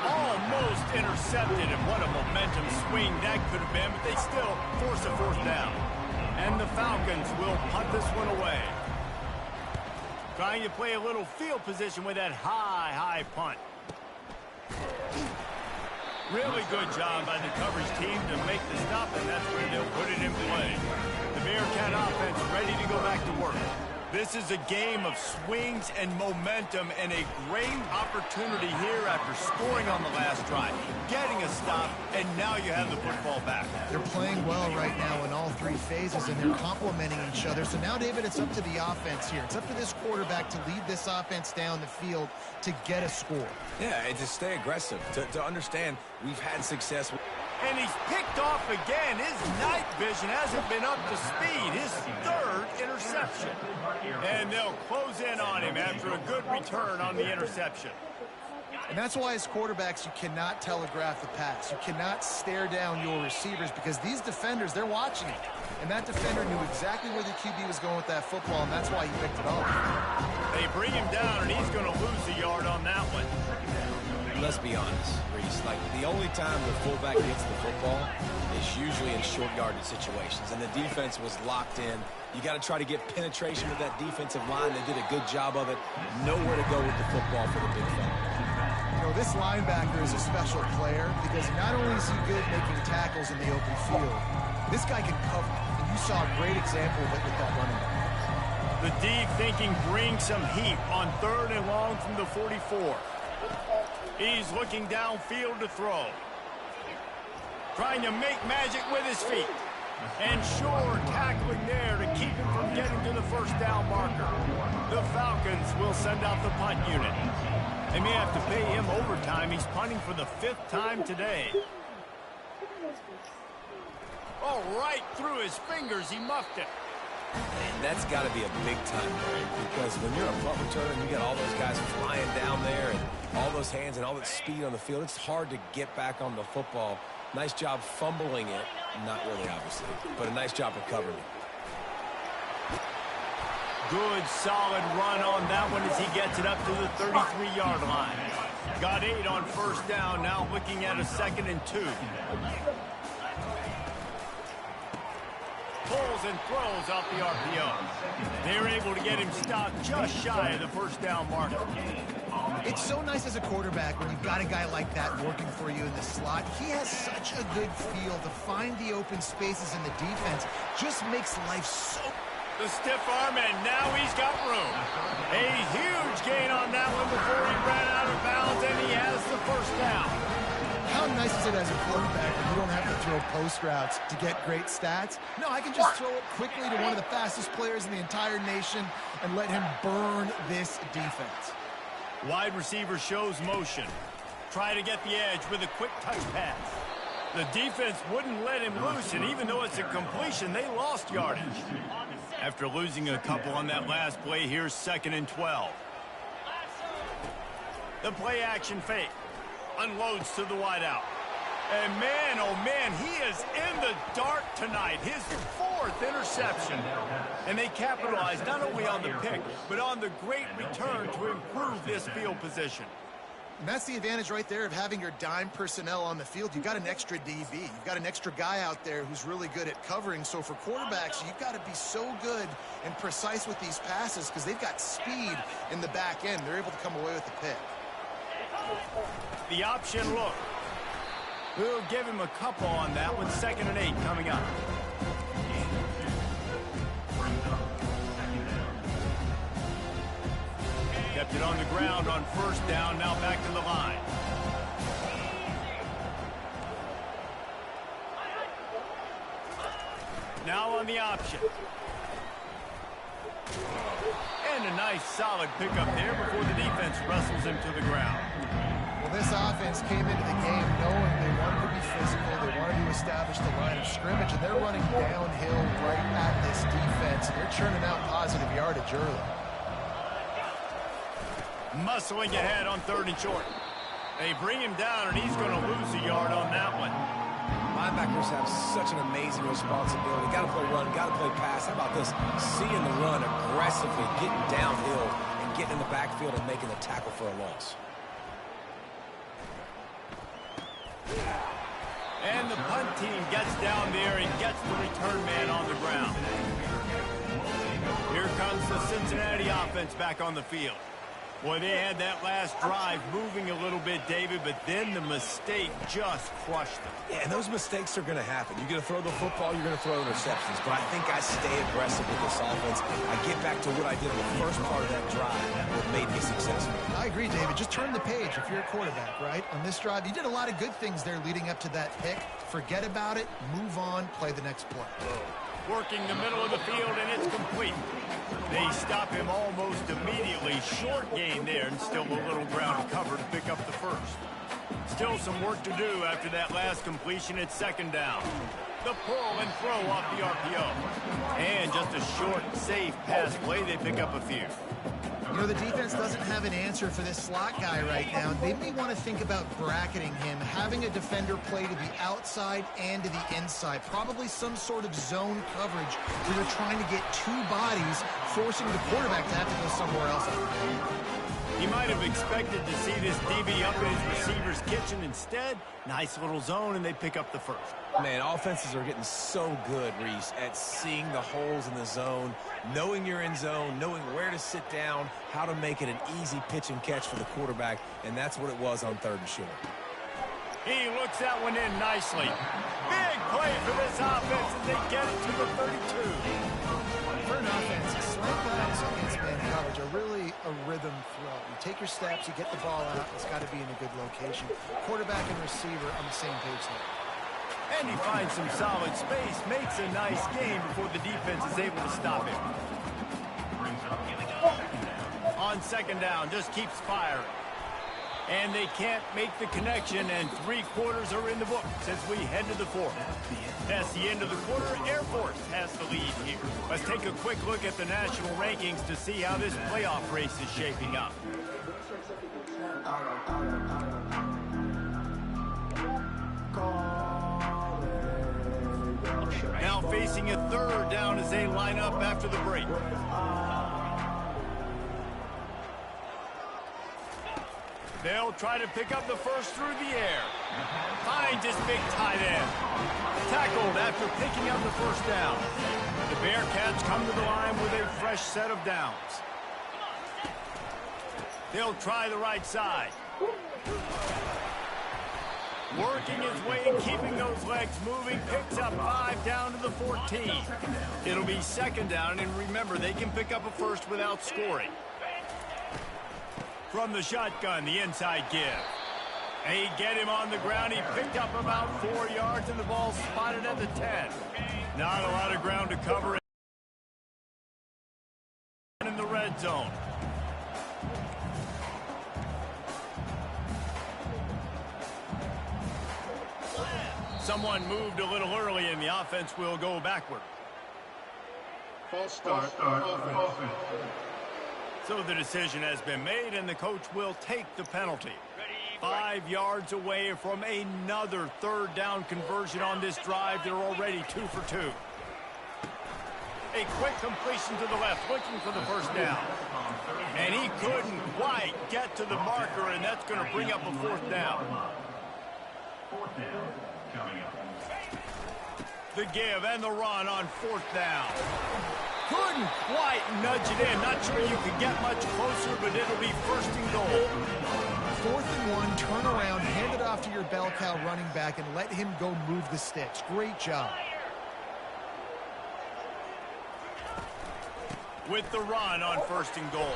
Almost intercepted, and what a momentum swing that could have been, but they still force a 4th down. And the Falcons will punt this one away. Trying to play a little field position with that high punt. Really good job by the coverage team to make the stop, and that's where they'll put it in play. The Bearcat offense ready to go back to work. This is a game of swings and momentum, and a great opportunity here after scoring on the last drive, getting a stop, and now you have the football back. They're playing well right now in all three phases, and they're complementing each other. So now, David, it's up to the offense here. It's up to this quarterback to lead this offense down the field to get a score. Yeah, and to stay aggressive, to understand we've had success. And he's picked off again. His night vision hasn't been up to speed. His third interception. And they'll close in on him after a good return on the interception. And that's why as quarterbacks, you cannot telegraph the pass. You cannot stare down your receivers because these defenders, they're watching it. And that defender knew exactly where the QB was going with that football, and that's why he picked it off. They bring him down, and he's going to lose a yard on that one. Let's be honest, Reese. Like, the only time the fullback gets the football is usually in short yardage situations, and the defense was locked in. You got to try to get penetration with that defensive line. They did a good job of it. Nowhere to go with the football for the big fella. You know, this linebacker is a special player because not only is he good making tackles in the open field, this guy can cover. And you saw a great example of it with that running back. The deep thinking brings some heat on 3rd and long from the 44. He's looking downfield to throw. Trying to make magic with his feet. And sure, tackling there to keep him from getting to the first down marker. The Falcons will send out the punt unit. They may have to pay him overtime. He's punting for the 5th time today. Oh, right through his fingers, he muffed it. And that's got to be a big-time break because when you're a punt returner and you got all those guys flying down there and all those hands and all that speed on the field, it's hard to get back on the football. Nice job fumbling it. Not really, obviously, but a nice job recovering it. Good, solid run on that one as he gets it up to the 33-yard line. Got 8 on 1st down, now looking at a 2nd and 2. Pulls and throws off the RPO. They're able to get him stopped just shy of the first down marker. It's so nice as a quarterback when you've got a guy like that working for you in the slot. He has such a good feel to find the open spaces in the defense. Just makes life so... The stiff arm, and now he's got room. A huge gain on that one before he ran out of bounds, and he has the first down. How nice is it as a quarterback when you don't have to throw post routes to get great stats? No, I can just throw it quickly to one of the fastest players in the entire nation and let him burn this defense. Wide receiver shows motion. Try to get the edge with a quick touch pass. The defense wouldn't let him loose, and even though it's a completion, they lost yardage. After losing a couple on that last play, here's 2nd and 12. The play action fake. Unloads to the wideout. And man, oh man, he is in the dark tonight. His 4th interception. And they capitalized not only on the pick, but on the great return to improve this field position. And that's the advantage right there of having your dime personnel on the field. You've got an extra DB. You've got an extra guy out there who's really good at covering. So for quarterbacks, you've got to be so good and precise with these passes because they've got speed in the back end. They're able to come away with the pick. The option look. We'll give him a couple on that one. 2nd and 8 coming up. Kept it on the ground on 1st down. Now back to the line. Now on the option. And a nice solid pickup there before the defense wrestles him to the ground. Well, this offense came into the game knowing they wanted to be physical, they wanted to establish the line of scrimmage, and they're running downhill right at this defense. They're churning out positive yardage early. Muscling ahead on 3rd and short. They bring him down, and he's going to lose a yard on that one. Linebackers have such an amazing responsibility. Got to play run, got to play pass. How about this? Seeing the run aggressively, getting downhill, and getting in the backfield and making a tackle for a loss. And the punt team gets down there and gets the return man on the ground. Here comes the Cincinnati offense back on the field. Boy, they had that last drive moving a little bit, David, but then the mistake just crushed them. Yeah, and those mistakes are going to happen. You're going to throw the football, you're going to throw interceptions. But I think I stay aggressive with this offense. I get back to what I did in the first part of that drive, what made me successful. I agree, David. Just turn the page if you're a quarterback, right? On this drive, you did a lot of good things there leading up to that pick. Forget about it, move on, play the next play. Working the middle of the field, and it's complete. They stop him almost immediately. Short gain there, and still a little ground to cover to pick up the first. Still some work to do after that last completion at second down. The pull and throw off the RPO. And just a short, safe pass play, they pick up a few. You know, the defense doesn't have an answer for this slot guy right now. They may want to think about bracketing him, having a defender play to the outside and to the inside. Probably some sort of zone coverage where you're trying to get two bodies, forcing the quarterback to have to go somewhere else. He might have expected to see this DB up in his receiver's kitchen. Instead, nice little zone, and they pick up the first. Man, offenses are getting so good, Reese, at seeing the holes in the zone, knowing you're in zone, knowing where to sit down, how to make it an easy pitch and catch for the quarterback, and that's what it was on third and short. He looks that one in nicely. Big play for this offense as they get it to the 32. For an offense, slant routes against man coverage are really a rhythm throw. You take your steps, you get the ball out, it's got to be in a good location. Quarterback and receiver on the same page there. And he finds some solid space, makes a nice gain before the defense is able to stop him. On second down, just keeps firing. And they can't make the connection, and 3 quarters are in the books as we head to the fourth. That's the end of the quarter. Air Force has the lead here. Let's take a quick look at the national rankings to see how this playoff race is shaping up. Now facing a third down as they line up after the break. They'll try to pick up the first through the air. Finds his big tight end. Tackled after picking up the first down. The Bearcats come to the line with a fresh set of downs. They'll try the right side. Working his way and keeping those legs moving. Picks up 5 down to the 14. It'll be second down, and remember, they can pick up a first without scoring. From the shotgun, the inside give. They get him on the ground. He picked up about 4 yards, and the ball spotted at the 10. Not a lot of ground to cover in the red zone. Someone moved a little early, and the offense will go backward. False start. Offense. So the decision has been made, and the coach will take the penalty. 5 yards away from another third down conversion on this drive. They're already 2 for 2. A quick completion to the left, looking for the first down. And he couldn't quite get to the marker, and that's going to bring up a fourth down. Fourth down coming up. The give and the run on fourth down. Couldn't quite nudge it in. Not sure you could get much closer, but it'll be first and goal. 4th and 1, turn around, hand it off to your bell cow running back, and let him go move the sticks. Great job. With the run on first and goal.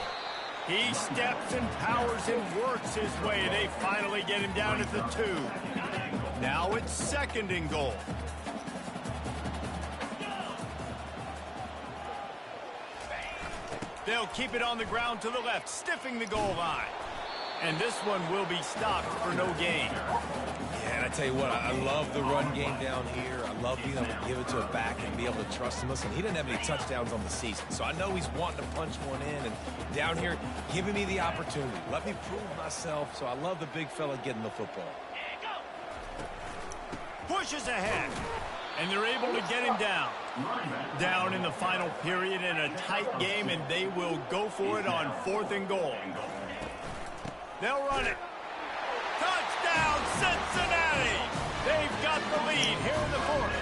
He steps and powers and works his way. They finally get him down at the 2. Now it's second and goal. They'll keep it on the ground to the left, stiffing the goal line. And this one will be stopped for no gain. Yeah, and I tell you what, I love the run game down here. I love being able to give it to a back and be able to trust him. Listen, he didn't have any touchdowns on the season, so I know he's wanting to punch one in. And down here, giving me the opportunity. Let me prove myself, so I love the big fella getting the football. Pushes ahead, and they're able to get him down. Down in the final period in a tight game, and they will go for it on 4th and goal. They'll run it. Touchdown, Cincinnati! They've got the lead here in the 4th.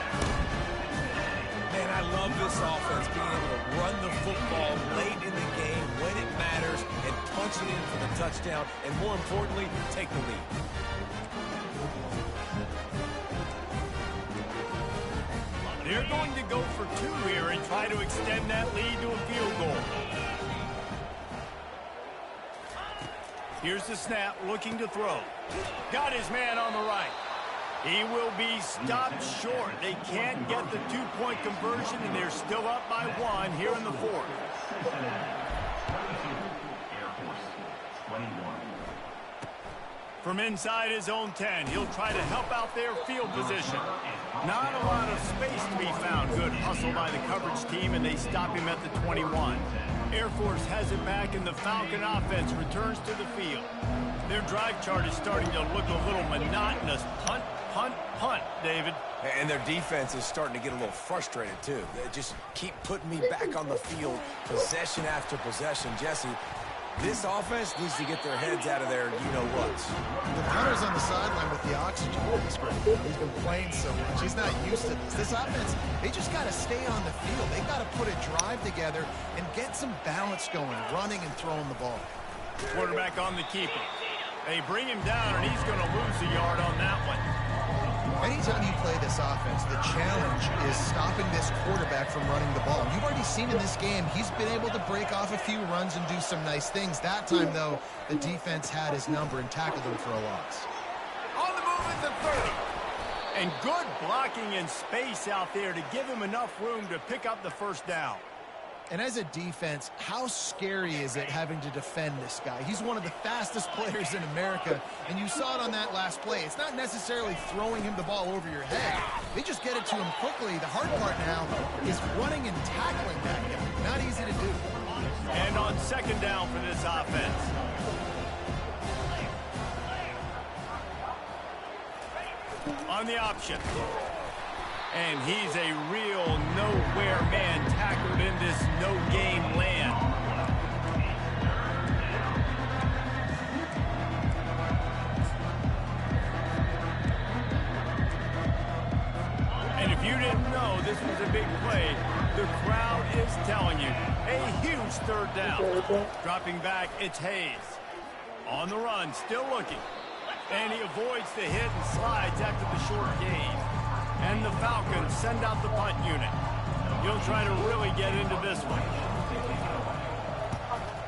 Man, I I love this offense, being able to run the football late in the game when it matters and punch it in for the touchdown, and more importantly, take the lead. They're going to go for 2 here and try to extend that lead to a field goal. Here's the snap, looking to throw. Got his man on the right. He will be stopped short. They can't get the 2-point conversion, and they're still up by 1 here in the 4th. From inside his own 10, he'll try to help out their field position. Not a lot of space to be found. Good hustle by the coverage team, and they stop him at the 21. Air Force has it back, and the Falcon offense returns to the field. Their drive chart is starting to look a little monotonous. Punt, punt, punt, David. And their defense is starting to get a little frustrated, too. They just keep putting me back on the field, possession after possession. Jesse, this offense needs to get their heads out of their you-know-whats. The punter's on the sideline with the oxygen mask. He's been playing so much. He's not used to this. This offense, they just got to stay on the field. They got to put a drive together and get some balance going, running and throwing the ball. Quarterback on the keeper. They bring him down, and he's going to lose a yard on that one. Anytime you play this offense, the challenge is stopping this quarterback from running the ball. You've already seen in this game, he's been able to break off a few runs and do some nice things. That time, though, the defense had his number and tackled him for a loss. On the move at the 30. And good blocking in space out there to give him enough room to pick up the first down. And as a defense, how scary is it having to defend this guy? He's one of the fastest players in America, and you saw it on that last play. It's not necessarily throwing him the ball over your head. They just get it to him quickly. The hard part now is running and tackling that guy. Not easy to do. And on 2nd down for this offense. On the option. And he's a real nowhere man tackled in this no-game land. And if you didn't know this was a big play, the crowd is telling you. A huge 3rd down. Dropping back, it's Hayes. On the run, still looking. And he avoids the hit and slides after the short gain. And the Falcons send out the punt unit. He'll try to really get into this one.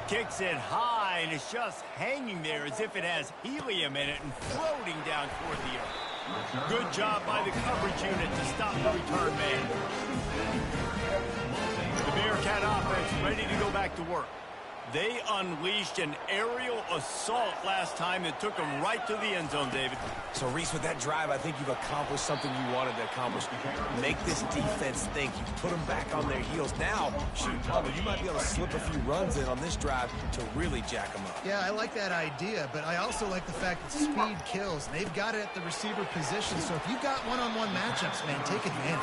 Kicks it high, and it's just hanging there as if it has helium in it and floating down toward the earth. Good job by the coverage unit to stop the return man. The Bearcat offense ready to go back to work. They unleashed an aerial assault last time that took them right to the end zone, David. So, Reese, with that drive, I think you've accomplished something you wanted to accomplish. Make this defense think. You put them back on their heels. Now, shoot, Bubba, you might be able to slip a few runs in on this drive to really jack them up. Yeah, I like that idea, but I also like the fact that speed kills. And they've got it at the receiver position, so if you've got one-on-one matchups, man, take advantage.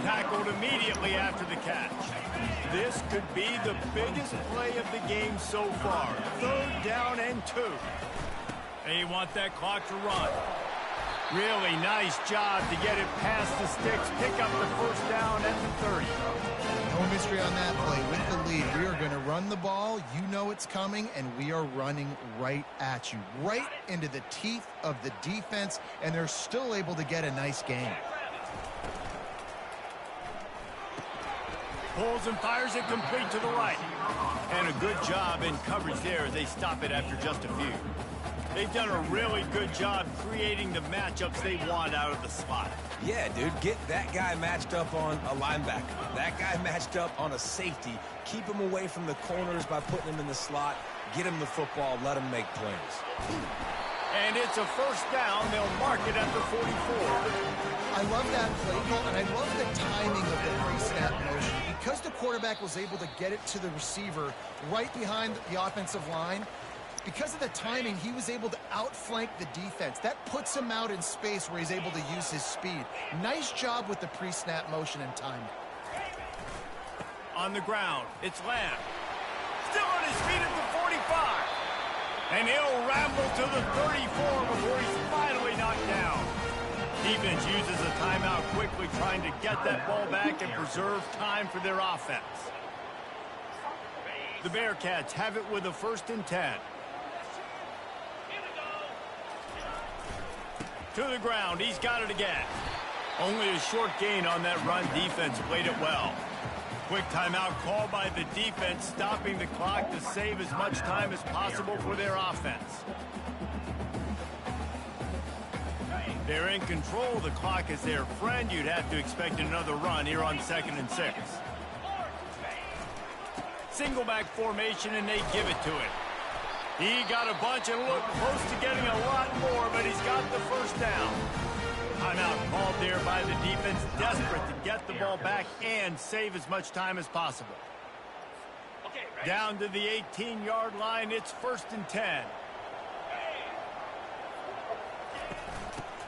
Tackled immediately after the catch. This could be the biggest play of the game so far. 3rd down and 2. They want that clock to run. Really nice job to get it past the sticks, pick up the first down at the 30. No mystery on that play. With the lead, we are going to run the ball. You know it's coming, and we are running right at you. Right into the teeth of the defense, and they're still able to get a nice gain. Pulls and fires it complete to the right. And a good job in coverage there as they stop it after just a few. They've done a really good job creating the matchups they want out of the slot. Yeah, dude, get that guy matched up on a linebacker. That guy matched up on a safety. Keep him away from the corners by putting him in the slot. Get him the football. Let him make plays. And it's a first down. They'll mark it at the 44. I love that play call, and I love the timing of the pre-snap motion. Because the quarterback was able to get it to the receiver right behind the offensive line, because of the timing, he was able to outflank the defense. That puts him out in space where he's able to use his speed. Nice job with the pre-snap motion and timing. On the ground, it's Lamb. Still on his feet at the 45. And he'll ramble to the 34 before he's finally knocked down. Defense uses a timeout quickly, trying to get that ball back and preserve time for their offense. The Bearcats have it with a 1st and 10. To the ground. He's got it again. Only a short gain on that run. Defense played it well. Quick timeout called by the defense, stopping the clock to save as much time as possible for their offense. They're in control. The clock is their friend. You'd have to expect another run here on 2nd and 6. Single back formation, and they give it to him. He got a bunch and looked close to getting a lot more, but he's got the 1st down. Timeout called there by the defense, desperate to get the ball back and save as much time as possible. Down to the 18-yard line, it's 1st and 10.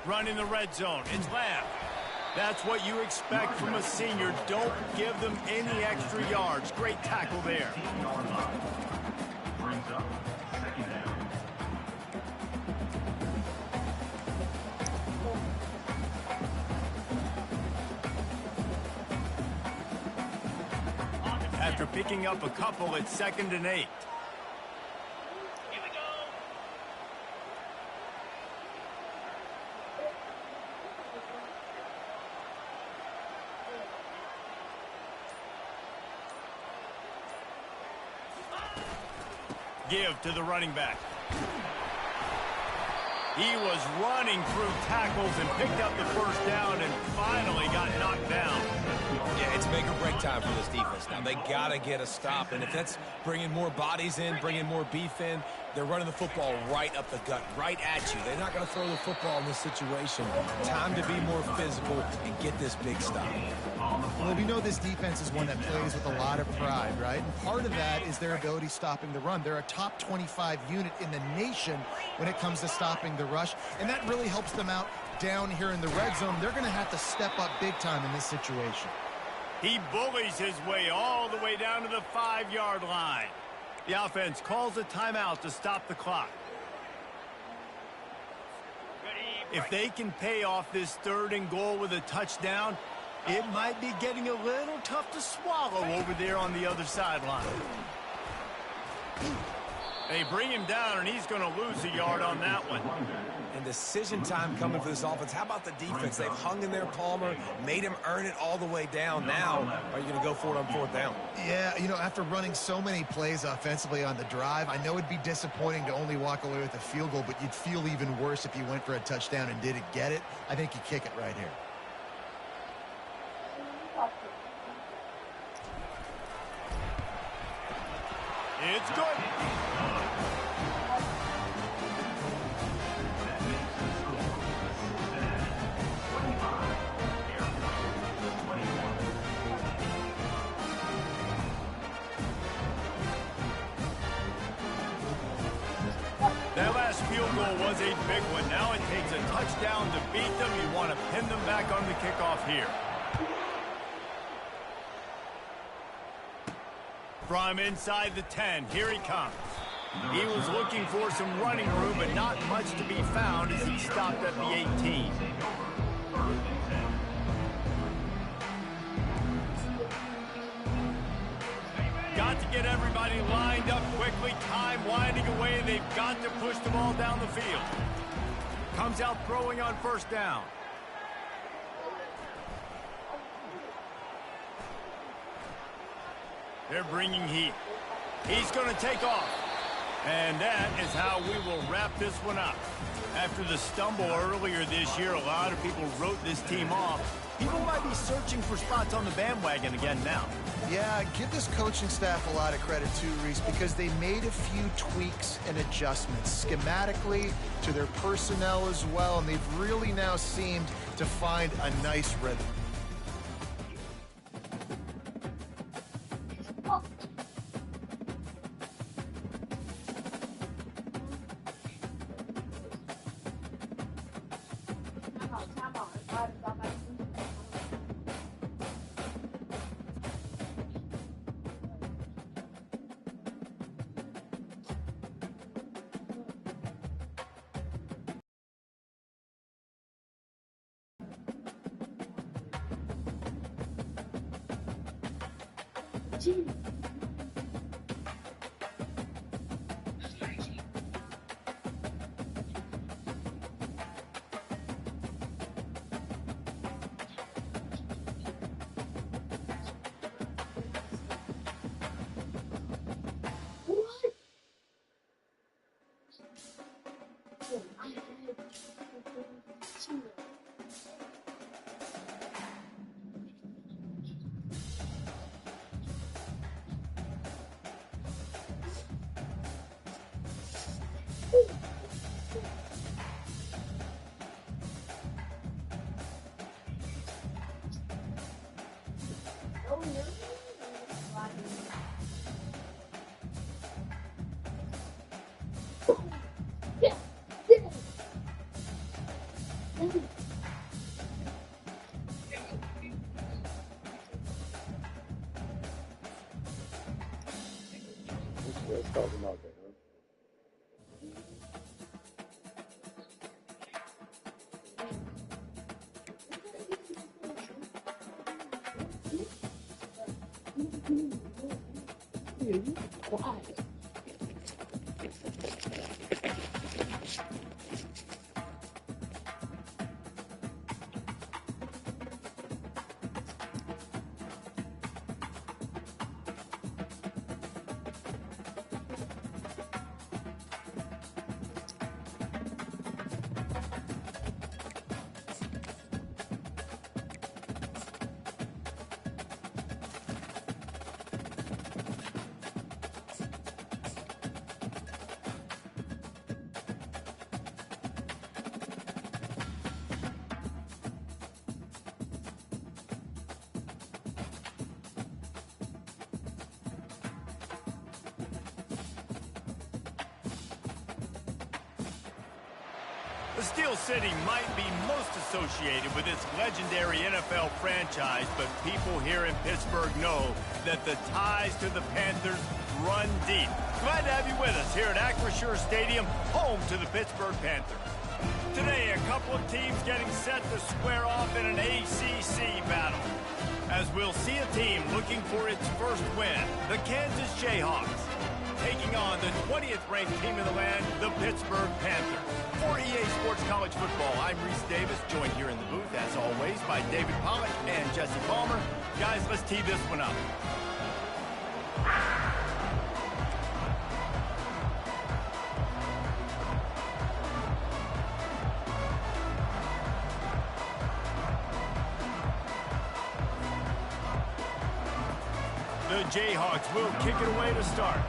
Running the red zone, it's Lamb. That's what you expect from a senior. Don't give them any extra yards. Great tackle there. Brings up 2nd down. After picking up a couple, it's 2nd and 8. Give to the running back. He was running through tackles and picked up the 1st down and finally got knocked down. Yeah, it's make or break time for this defense. Now, they got to get a stop, and if that's bringing more bodies in, bringing more beef in, they're running the football right up the gut, right at you. They're not going to throw the football in this situation. Time to be more physical and get this big stop. Well, we know this defense is one that plays with a lot of pride, right? And part of that is their ability stopping the run. They're a top 25 unit in the nation when it comes to stopping the rush, and that really helps them out down here in the red zone. They're going to have to step up big time in this situation. He bullies his way all the way down to the 5-yard line. The offense calls a timeout to stop the clock. If they can pay off this 3rd and goal with a touchdown, it might be getting a little tough to swallow over there on the other sideline. They bring him down, and he's going to lose a yard on that one. And decision time coming for this offense. How about the defense? They've hung in there, Palmer, made him earn it all the way down. Now, are you going to go for it on 4th down? Yeah, you know, after running so many plays offensively on the drive, I know it'd be disappointing to only walk away with a field goal, but you'd feel even worse if you went for a touchdown and didn't get it. I think you kick it right here. It's good. That last field goal was a big one. Now it takes a touchdown to beat them. You want to pin them back on the kickoff here. From inside the 10, here he comes. He was looking for some running room, but not much to be found as he stopped at the 18. Got to get everybody lined up quickly. Time winding away. They've got to push the ball down the field. Comes out throwing on 1st down. They're bringing heat. He's going to take off. And that is how we will wrap this one up. After the stumble earlier this year, a lot of people wrote this team off. People might be searching for spots on the bandwagon again now. Yeah, give this coaching staff a lot of credit too, Reese, because they made a few tweaks and adjustments schematically to their personnel as well, and they've really now seemed to find a nice rhythm. The Steel City might be most associated with its legendary NFL franchise, but people here in Pittsburgh know that the ties to the Panthers run deep. Glad to have you with us here at Acrisure Stadium, home to the Pittsburgh Panthers. Today, a couple of teams getting set to square off in an ACC battle, as we'll see a team looking for its first win, the Kansas Jayhawks, taking on the 20th ranked team in the land, the Pittsburgh Panthers. For EA Sports College Football, I'm Reese Davis, joined here in the booth, as always, by David Pollack and Jesse Palmer. Guys, let's tee this one up. The Jayhawks will kick it away to start.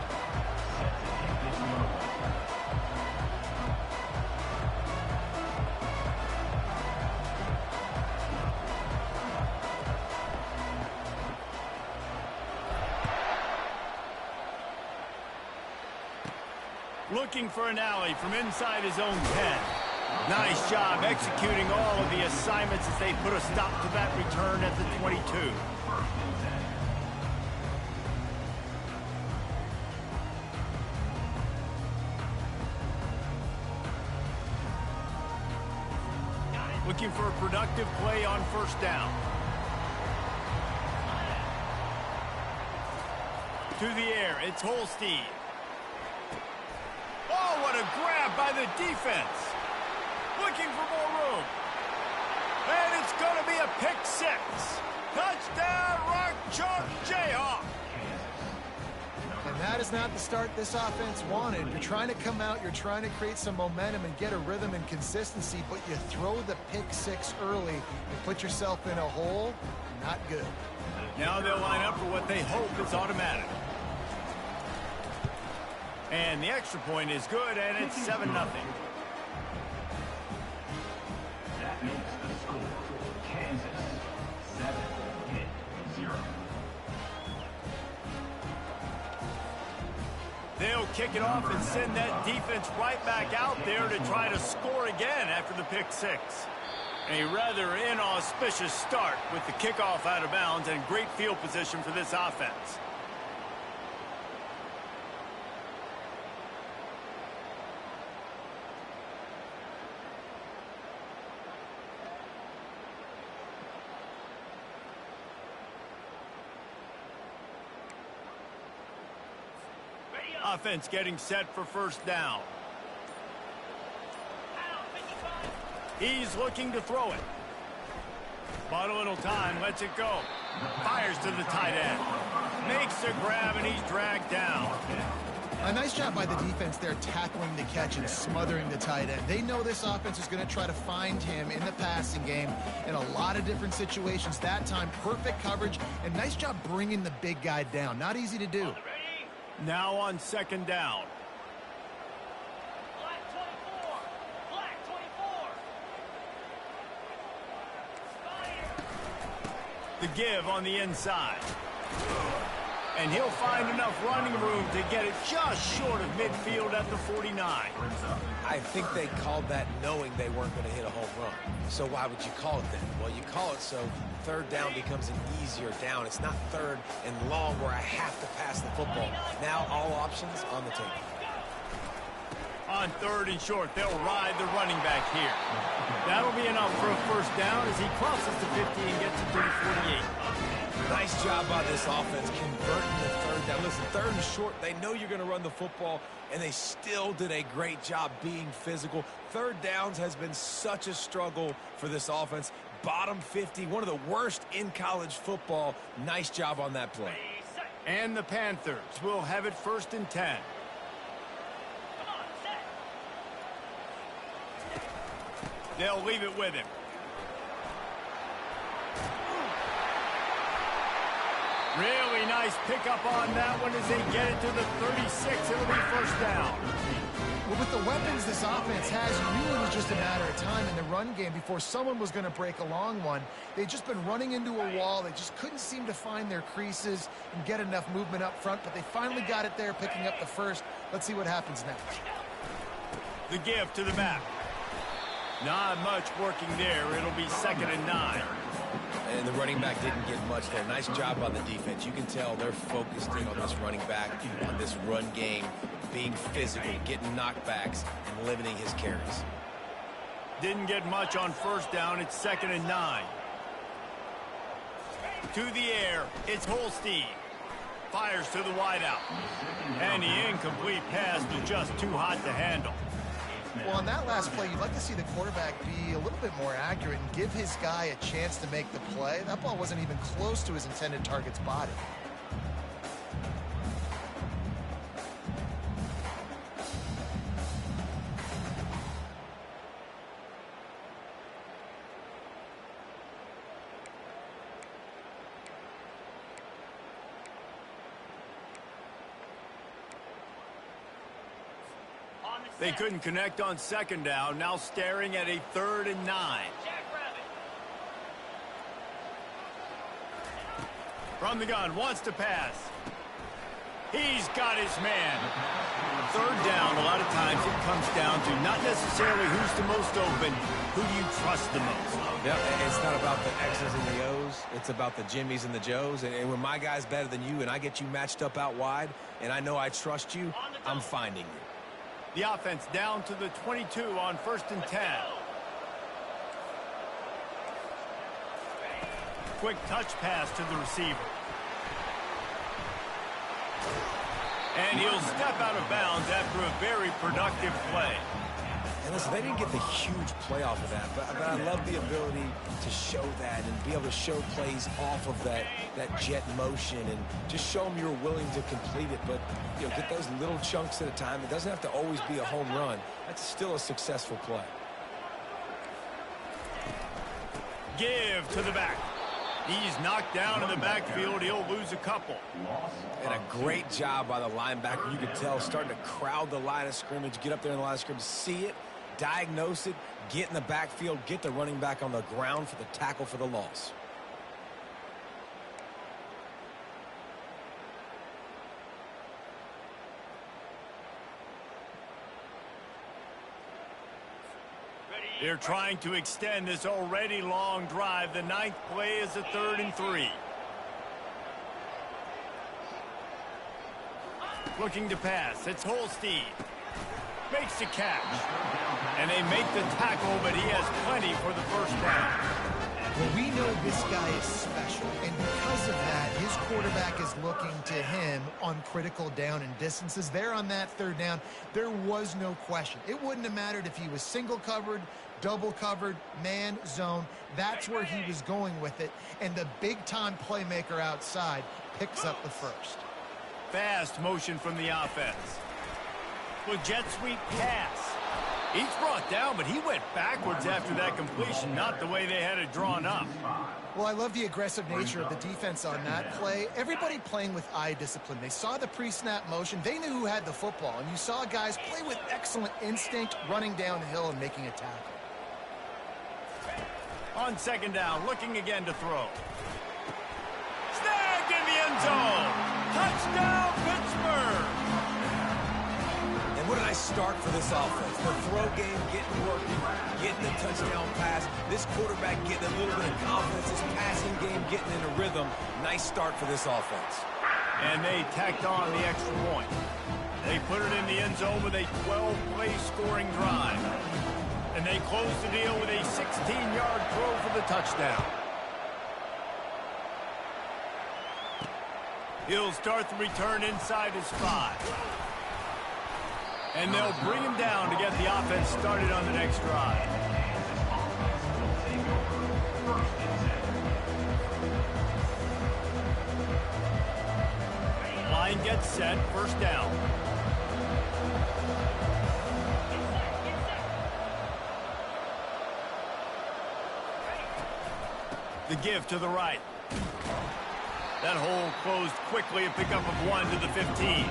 Looking for an alley from inside his own 10. Nice job executing all of the assignments as they put a stop to that return at the 22. Looking for a productive play on first down. To the air, it's Holstein. Oh, what a grab by the defense. Looking for more room. And it's going to be a pick six. Touchdown, Rock Chalk Jayhawk. And that is not the start this offense wanted. You're trying to come out, you're trying to create some momentum and get a rhythm and consistency, but you throw the pick six early and put yourself in a hole. Not good. Now they'll line up for what they hope is automatic. And the extra point is good, and it's 7-0. That makes the score. Kansas 7-0. They'll kick it off and send that defense right back out there to try to score again after the pick six. A rather inauspicious start with the kickoff out of bounds and great field position for this offense. Offense getting set for first down. He's looking to throw it. Bought a little time, lets it go. Fires to the tight end. Makes the grab, and he's dragged down. A nice job by the defense there tackling the catch and smothering the tight end. They know this offense is going to try to find him in the passing game in a lot of different situations. That time, perfect coverage, and nice job bringing the big guy down. Not easy to do. Now on second down. The give on the inside. And he'll find enough running room to get it just short of midfield at the 49. I think they called that knowing they weren't going to hit a home run. So why would you call it then? Well, you call it so third down becomes an easier down. It's not third and long where I have to pass the football. Now all options on the table. On third and short, they'll ride the running back here. That'll be enough for a first down as he crosses the 50 and gets it to the 48. Nice job by this offense converting the third down. Listen, third and short, they know you're going to run the football, and they still did a great job being physical. Third downs has been such a struggle for this offense. Bottom 50, one of the worst in college football. Nice job on that play. And the Panthers will have it first and 10. They'll leave it with him. Really nice pickup on that one as they get it to the 36. It'll be first down. Well, with the weapons this offense has, you knew it was just a matter of time in the run game before someone was going to break a long one. They'd just been running into a wall. They just couldn't seem to find their creases and get enough movement up front, but they finally got it there, picking up the first. Let's see what happens next. The give to the back. Not much working there. It'll be second and 9. And the running back didn't get much there. Nice job on the defense. You can tell they're focused in on this running back, on this run game, being physical, getting knockbacks, and limiting his carries. Didn't get much on first down. It's second and 9. To the air. It's Holstein. Fires to the wideout. And the incomplete pass was just too hot to handle. Well, on that last play, you'd like to see the quarterback be a little bit more accurate and give his guy a chance to make the play. That ball wasn't even close to his intended target's body. They couldn't connect on second down. Now staring at a third and 9. From the gun, wants to pass. He's got his man. Third down, a lot of times it comes down to not necessarily who's the most open, who do you trust the most. Yeah, it's not about the X's and the O's. It's about the Jimmys and the Joes. And when my guy's better than you and I get you matched up out wide and I know I trust you, I'm finding you. The offense down to the 22 on first and 10. Quick touch pass to the receiver. And he'll step out of bounds after a very productive play. And listen, they didn't get the huge play off of that, but I love the ability to show that and be able to show plays off of that jet motion and just show them you're willing to complete it. But, you know, get those little chunks at a time. It doesn't have to always be a home run. That's still a successful play. Give to the back. He's knocked down in the backfield. He'll lose a couple. And a great job by the linebacker. You could tell starting to crowd the line of scrimmage, get up there in the line of scrimmage, see it, diagnose it, get in the backfield, get the running back on the ground for the tackle for the loss. They're trying to extend this already long drive. The 9th play is a 3rd and 3. Looking to pass. It's Holstein. Makes the catch. And they make the tackle, but he has plenty for the first down. Well, we know this guy is special, and because of that, his quarterback is looking to him on critical down and distances. There on that third down, there was no question. It wouldn't have mattered if he was single covered, double covered, man, zone. That's where he was going with it, and the big-time playmaker outside picks up the first. Fast motion from the offense. With jet sweep pass. He's brought down, but he went backwards after that completion, not the way they had it drawn up. Well, I love the aggressive nature of the defense on that play. Everybody playing with eye discipline. They saw the pre-snap motion. They knew who had the football, and you saw guys play with excellent instinct, running downhill and making a tackle. On second down, looking again to throw. Snagged in the end zone. Touchdown, Pittsburgh. And what a nice start for this offense. The throw game getting working, getting the touchdown pass. This quarterback getting a little bit of confidence. This passing game getting in a rhythm. Nice start for this offense. And they tacked on the extra point. They put it in the end zone with a 12-play scoring drive. And they close the deal with a 16-yard throw for the touchdown. He'll start the return inside his 5. And they'll bring him down to get the offense started on the next drive. Line gets set, first down. The give to the right. That hole closed quickly, a pickup of 1 to the 15.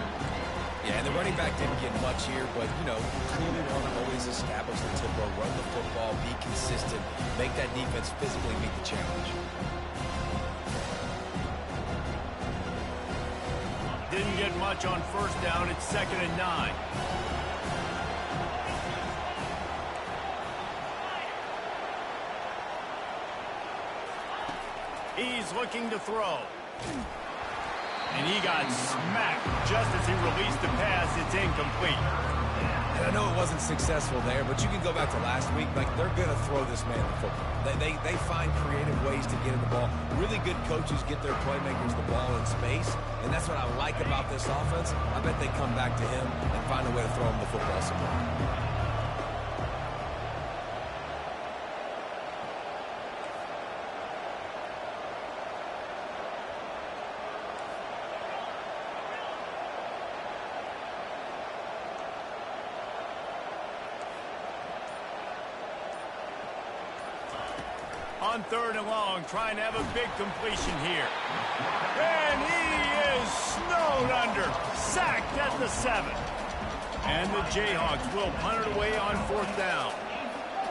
Yeah, and the running back didn't get much here, but, you know, clearly want to always establish the tempo, run the football, be consistent, make that defense physically meet the challenge. Didn't get much on first down. It's 2nd and 9. He's looking to throw. And he got smacked just as he released the pass. It's incomplete. And I know it wasn't successful there, but you can go back to last week. Like, they're going to throw this man the football. They find creative ways to get in the ball. Really good coaches get their playmakers the ball in space, and that's what I like about this offense. I bet they come back to him and find a way to throw him the football somewhere. On 3rd and long, trying to have a big completion here. And he is snowed under. Sacked at the 7. And the Jayhawks will punt it away on 4th down.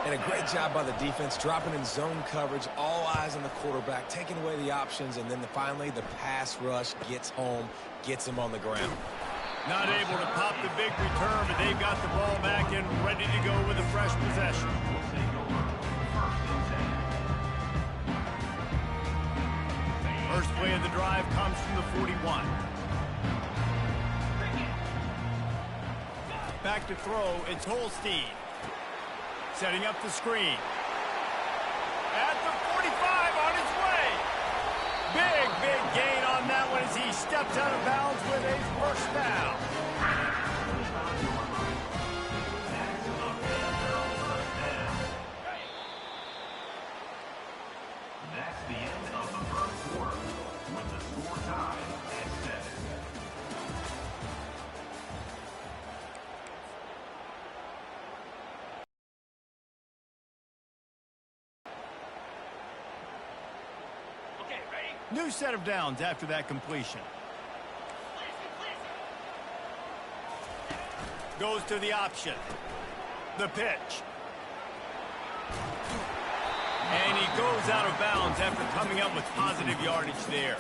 And a great job by the defense, dropping in zone coverage, all eyes on the quarterback, taking away the options, and then finally the pass rush gets home, gets him on the ground. Not able to pop the big return, but they've got the ball back and ready to go with a fresh possession. First play of the drive comes from the 41. Back to throw, it's Holstein. Setting up the screen. At the 45 on his way. Big gain on that one as he steps out of bounds with a first down. That's the end of the first quarter, with the score tied at 7. Okay, ready? New set of downs after that completion. Goes to the option. The pitch. And he goes out of bounds after coming up with positive yardage there.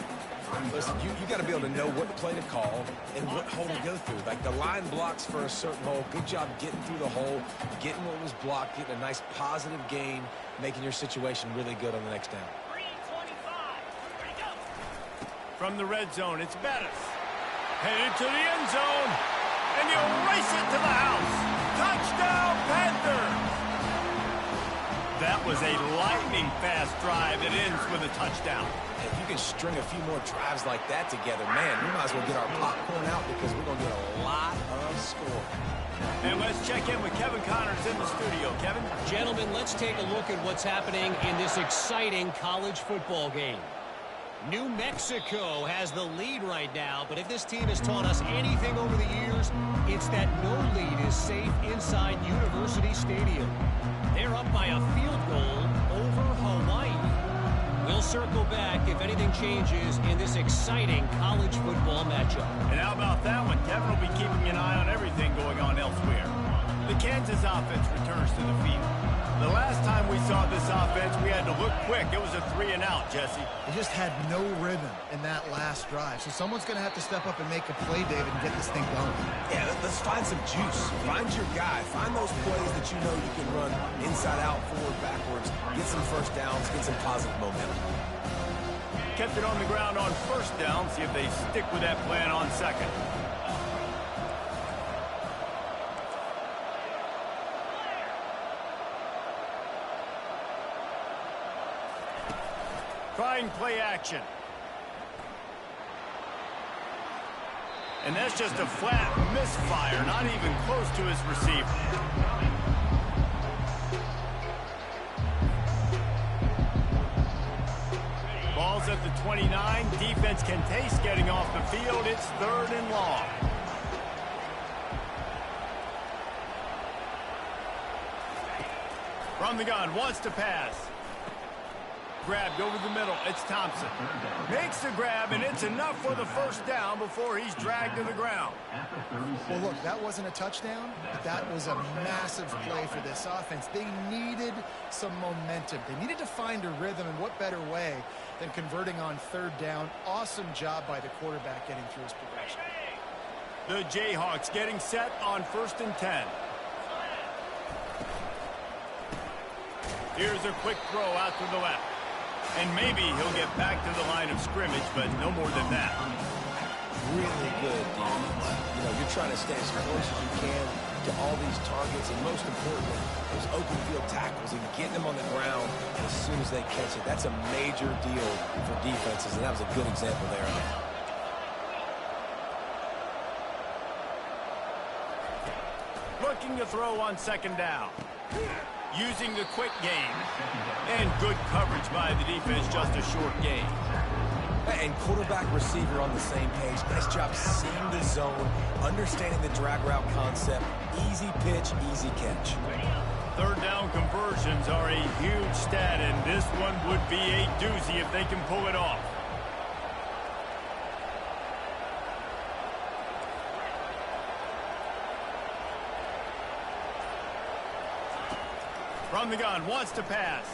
Listen, you got to be able to know what play to call and what hole to go through. Like, the line blocks for a certain hole. Good job getting through the hole, getting what was blocked, getting a nice positive gain, making your situation really good on the next down. 3:25. Ready, go. From the red zone, it's Bettis. Headed to the end zone. And he'll race it to the house. Touchdown, Panthers. That was a lightning-fast drive that ends with a touchdown. If you can string a few more drives like that together, man, we might as well get our popcorn out because we're going to get a lot of score. And let's check in with Kevin Connors in the studio. Kevin? Gentlemen, let's take a look at what's happening in this exciting college football game. New Mexico has the lead right now, but if this team has taught us anything over the years, it's that no lead is safe inside University Stadium. They're up by a field goal over Hawaii. We'll circle back if anything changes in this exciting college football matchup. And how about that one? Kevin will be keeping an eye on everything going on elsewhere. The Kansas offense returns to the field. The last time we saw this offense, we had to look quick. It was a 3-and-out, Jesse. They just had no rhythm in that last drive. So someone's going to have to step up and make a play, David, and get this thing going. Yeah, let's find some juice. Find your guy. Find those plays that you know you can run inside out, forward, backwards. Get some first downs. Get some positive momentum. Kept it on the ground on first down. See if they stick with that plan on second. Trying play action. And that's just a flat misfire, not even close to his receiver. Ball's at the 29. Defense can taste getting off the field. It's 3rd and long. From the gun, wants to pass. Grabbed over the middle. It's Thompson. Makes the grab, and it's enough for the first down before he's dragged to the ground. Well, look, that wasn't a touchdown, but that was a massive play for this offense. They needed some momentum. They needed to find a rhythm, and what better way than converting on 3rd down. Awesome job by the quarterback getting through his progression. The Jayhawks getting set on 1st and 10. Here's a quick throw out to the left. And maybe he'll get back to the line of scrimmage, but no more than that. Really good defense. You know, you're trying to stay as close as you can to all these targets, and most importantly, those open field tackles and getting them on the ground as soon as they catch it. That's a major deal for defenses, and that was a good example there of that. Looking to throw on 2nd down. Using the quick game. And good coverage by the defense, just a short gain. And quarterback receiver on the same page. Nice job seeing the zone, understanding the drag route concept. Easy pitch, easy catch. 3rd down conversions are a huge stat, and this one would be a doozy if they can pull it off. From the gun, wants to pass.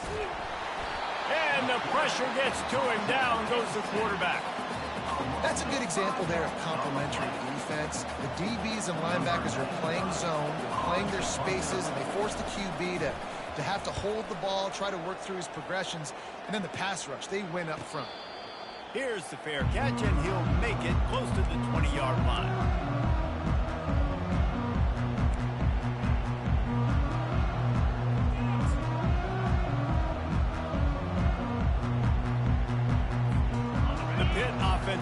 And the pressure gets to him. Down goes the quarterback. That's a good example there of complementary defense. The DBs and linebackers are playing zone, they're playing their spaces, and they force the QB to have to hold the ball, try to work through his progressions, and then the pass rush, they win up front. Here's the fair catch, and he'll make it close to the 20-yard line.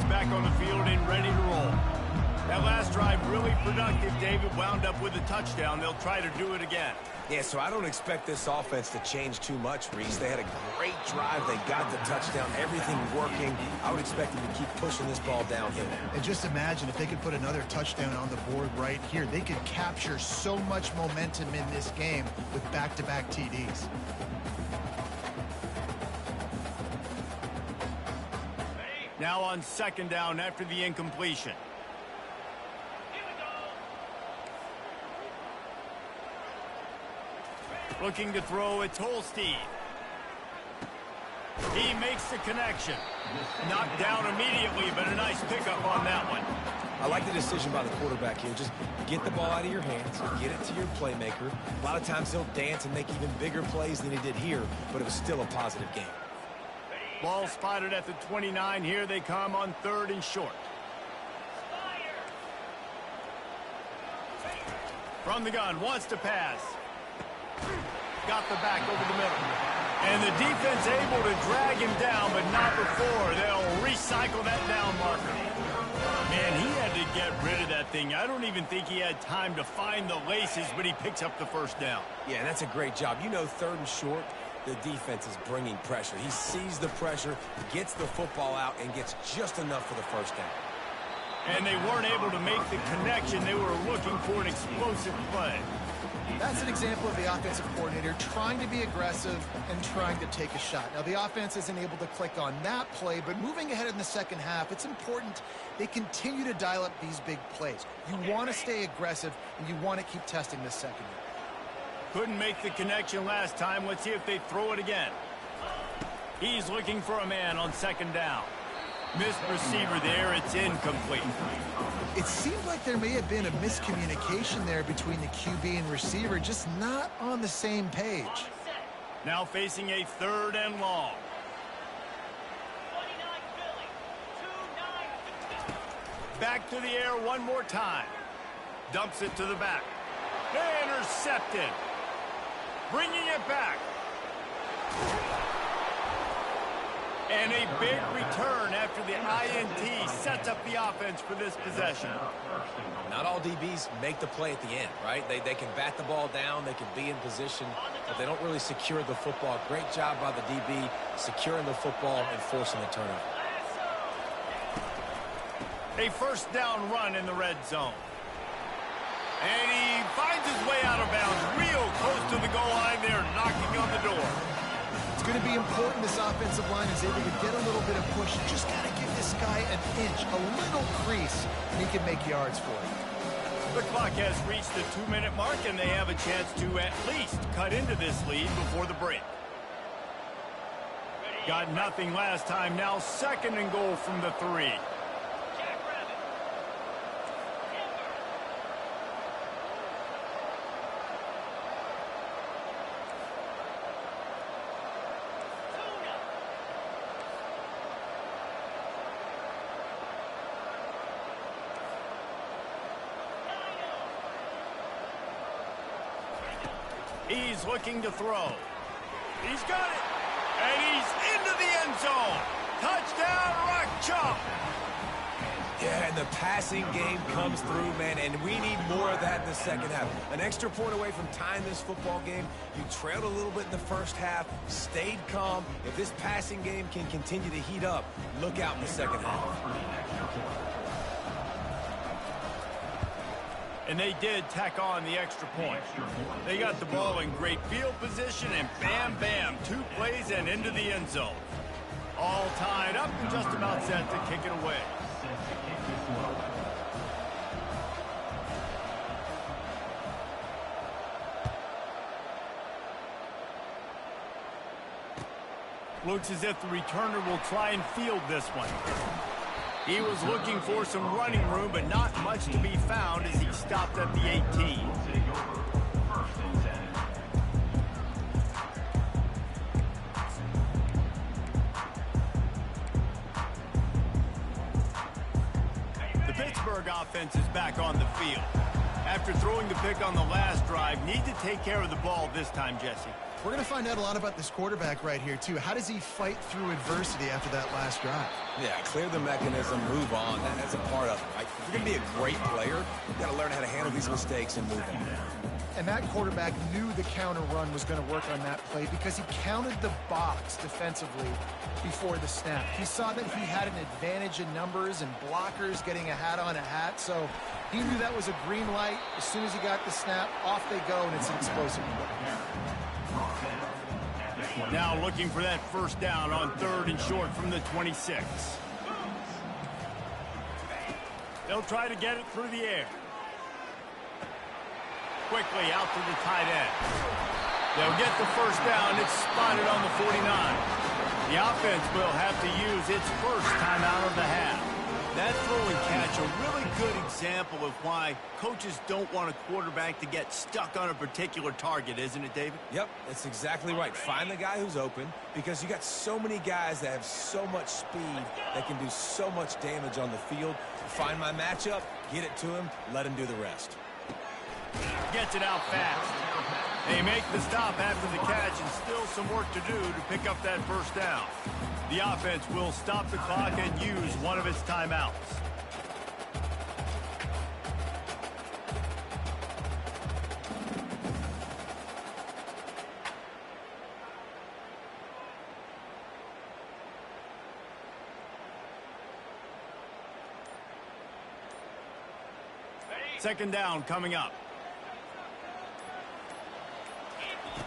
Back on the field and ready to roll. That last drive really productive. David wound up with a touchdown. They'll try to do it again. Yeah, so I don't expect this offense to change too much, Reese. They had a great drive. They got the touchdown. Everything working. I would expect them to keep pushing this ball downhill. And just imagine if they could put another touchdown on the board right here. They could capture so much momentum in this game with back-to-back TDs. Now on 2nd down after the incompletion. Looking to throw, it's Holstein. He makes the connection. Knocked down immediately, but a nice pickup on that one. I like the decision by the quarterback here. Just get the ball out of your hands, get it to your playmaker. A lot of times he'll dance and make even bigger plays than he did here, but it was still a positive game. Ball spotted at the 29. Here they come on 3rd and short. From the gun, wants to pass. got the back over the middle. And the defense able to drag him down, but not before. They'll recycle that down marker. Man, he had to get rid of that thing. I don't even think he had time to find the laces, but he picks up the first down. Yeah, and that's a great job. You know, 3rd and short, the defense is bringing pressure. He sees the pressure, gets the football out, and gets just enough for the first down. And they weren't able to make the connection. They were looking for an explosive play. That's an example of the offensive coordinator trying to be aggressive and trying to take a shot. Now, the offense isn't able to click on that play, but moving ahead in the second half, it's important they continue to dial up these big plays. You want to stay aggressive, and you want to keep testing this secondary. Couldn't make the connection last time. Let's see if they throw it again. He's looking for a man on 2nd down. Missed receiver there. It's incomplete. It seemed like there may have been a miscommunication there between the QB and receiver, just not on the same page. Now facing a 3rd and long. Back to the air one more time. Dumps it to the back. Intercepted. Bringing it back. And a big return after the INT sets up the offense for this possession. Not all DBs make the play at the end, right? They can bat the ball down, they can be in position, but they don't really secure the football. Great job by the DB securing the football and forcing the turnover. A 1st down run in the red zone. And he finds his way out of bounds real close to the goal line there, knocking on the door. It's going to be important this offensive line is able to get a little bit of push. You just got to give this guy an inch, a little crease, and he can make yards for it. The clock has reached the 2-minute mark, and they have a chance to at least cut into this lead before the break. Got nothing last time. Now 2nd and goal from the 3. He's looking to throw. He's got it. And he's into the end zone. Touchdown, Rock Chalk. Yeah, and the passing game comes through, man, and we need more of that in the second half. An extra point away from tying this football game. You trailed a little bit in the first half, stayed calm. If this passing game can continue to heat up, look out in the second half. And they did tack on the extra point. They got the ball in great field position, and bam, bam, 2 plays and into the end zone. All tied up and just about set to kick it away. Looks as if the returner will try and field this one. He was looking for some running room, but not much to be found as he stopped at the 18. The Pittsburgh offense is back on the field. After throwing the pick on the last drive, need to take care of the ball this time, Jesse. We're going to find out a lot about this quarterback right here, too. How does he fight through adversity after that last drive? Yeah, clear the mechanism, move on. That's a part of it, right? If you're going to be a great player, you've got to learn how to handle these mistakes and move on. And that quarterback knew the counter run was going to work on that play because he counted the box defensively before the snap. He saw that he had an advantage in numbers and blockers getting a hat on a hat, so he knew that was a green light. As soon as he got the snap, off they go, and it's an explosive play. Now looking for that first down on 3rd and short from the 26. They'll try to get it through the air. Quickly out to the tight end. They'll get the first down. It's spotted on the 49. The offense will have to use its first timeout of the half. That throw and catch, a really good example of why coaches don't want a quarterback to get stuck on a particular target, isn't it, David? Yep, that's exactly right. Find the guy who's open because you got so many guys that have so much speed that can do so much damage on the field. Find my matchup, get it to him, let him do the rest. Gets it out fast. They make the stop after the catch, and still some work to do to pick up that first down. The offense will stop the clock and use one of its timeouts. Second down coming up.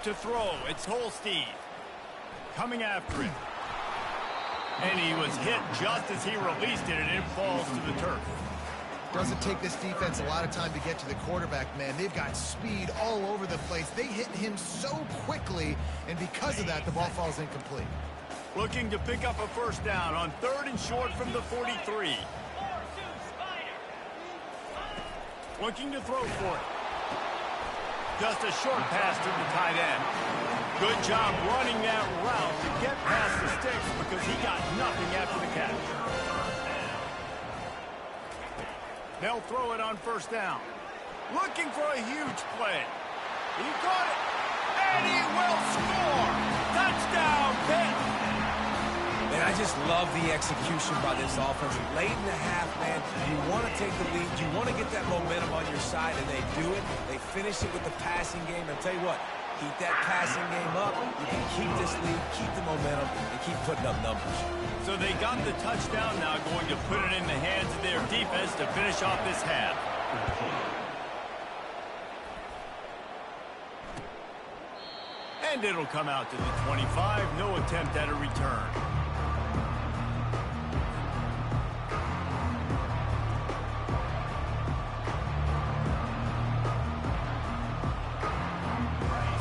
To throw, it's Holstein. Coming after it. And he was hit just as he released it, and it falls to the turf. Doesn't take this defense a lot of time to get to the quarterback, man. They've got speed all over the place. They hit him so quickly, and because of that, the ball falls incomplete. Looking to pick up a first down on 3rd and short from the 43. Looking to throw for it. Just a short pass to the tight end. Good job running that route to get past the sticks because he got nothing after the catch. They'll throw it on first down. Looking for a huge play. He caught it. And he will score. Touchdown, Pitt. And I just love the execution by this offense. Late in the half, man, you want to take the lead. You want to get that momentum on your side, and they do it. They finish it with the passing game. And tell you what, keep that passing game up. You can keep this lead, keep the momentum, and keep putting up numbers. So they got the touchdown, now going to put it in the hands of their defense to finish off this half. And it'll come out to the 25. No attempt at a return.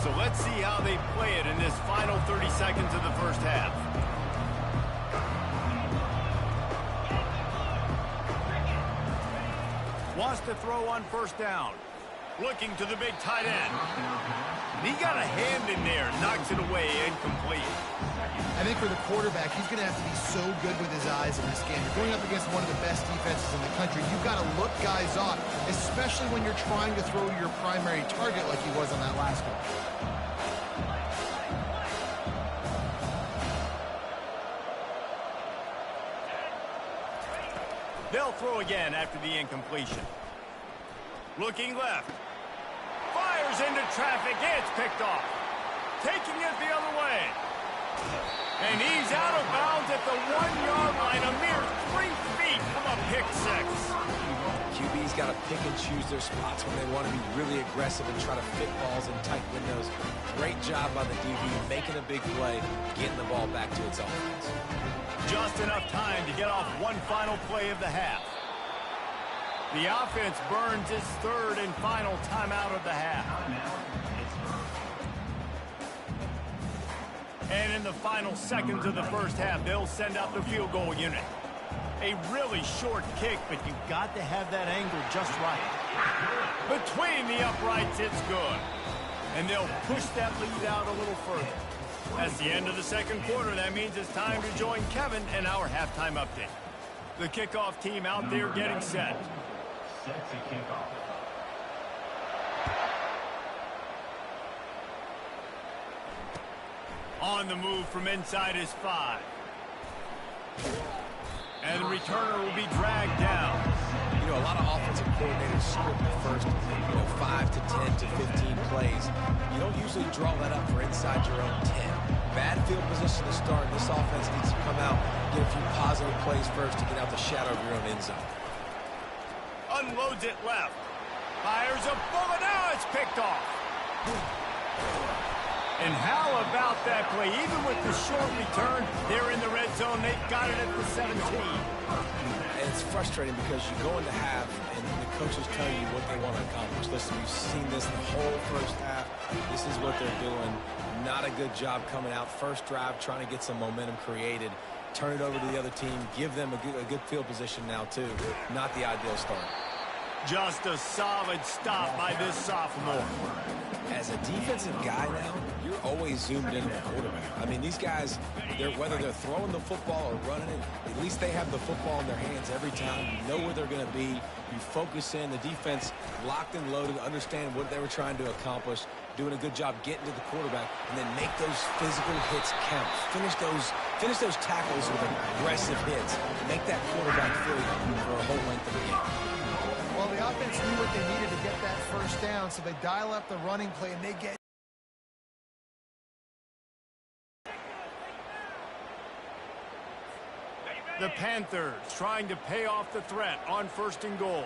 So let's see how they play it in this final 30 seconds of the first half. Wants to throw on first down. Looking to the big tight end. He got a hand in there, knocks it away, incomplete. I think for the quarterback, he's going to have to be so good with his eyes in this game. You're going up against one of the best defenses in the country. You've got to look guys off, especially when you're trying to throw your primary target like he was on that last one. They'll throw again after the incompletion. Looking left. Fires into traffic. It's picked off. Taking it the other way. And he's out of bounds at the 1-yard line. A mere 3 feet from a pick six. QB's got to pick and choose their spots when they want to be really aggressive and try to fit balls in tight windows. Great job by the DB making a big play, getting the ball back to its offense. Just enough time to get off one final play of the half. The offense burns its 3rd and final timeout of the half. And in the final seconds of the first half, they'll send out the field goal unit. A really short kick, but you've got to have that angle just right. Between the uprights, it's good. And they'll push that lead out a little further. That's the end of the second quarter. That means it's time to join Kevin in our halftime update. The kickoff team out there getting set. Set to kick off. On the move from inside his 5. And the returner will be dragged down. You know, a lot of offensive coordinators script the first, 5 to 10 to 15 plays. You don't usually draw that up for inside your own 10. Bad field position to start. This offense needs to come out, get a few positive plays first to get out the shadow of your own end zone. Unloads it left. Fires a bullet. Now it's picked off. And how about that play? Even with the short return, they're in the red zone. They've got it at the 17. And it's frustrating because you go into half and the coaches tell you what they want to accomplish. Listen, we've seen this the whole first half. This is what they're doing. Not a good job coming out. First drive, trying to get some momentum created. Turn it over to the other team. Give them a good field position now, too. Not the ideal start. Just a solid stop by this sophomore. As a defensive guy now, you're always zoomed in on the quarterback. I mean, these guys, whether they're throwing the football or running it, at least they have the football in their hands every time. You know where they're going to be. You focus in. The defense locked and loaded, understand what they were trying to accomplish. doing a good job getting to the quarterback, and then make those physical hits count. Finish those tackles with aggressive hits. Make that quarterback free for a whole length of the game. Well, the offense knew what they needed to get that first down, so they dial up the running play, and they get... The Panthers trying to pay off the threat on 1st and goal.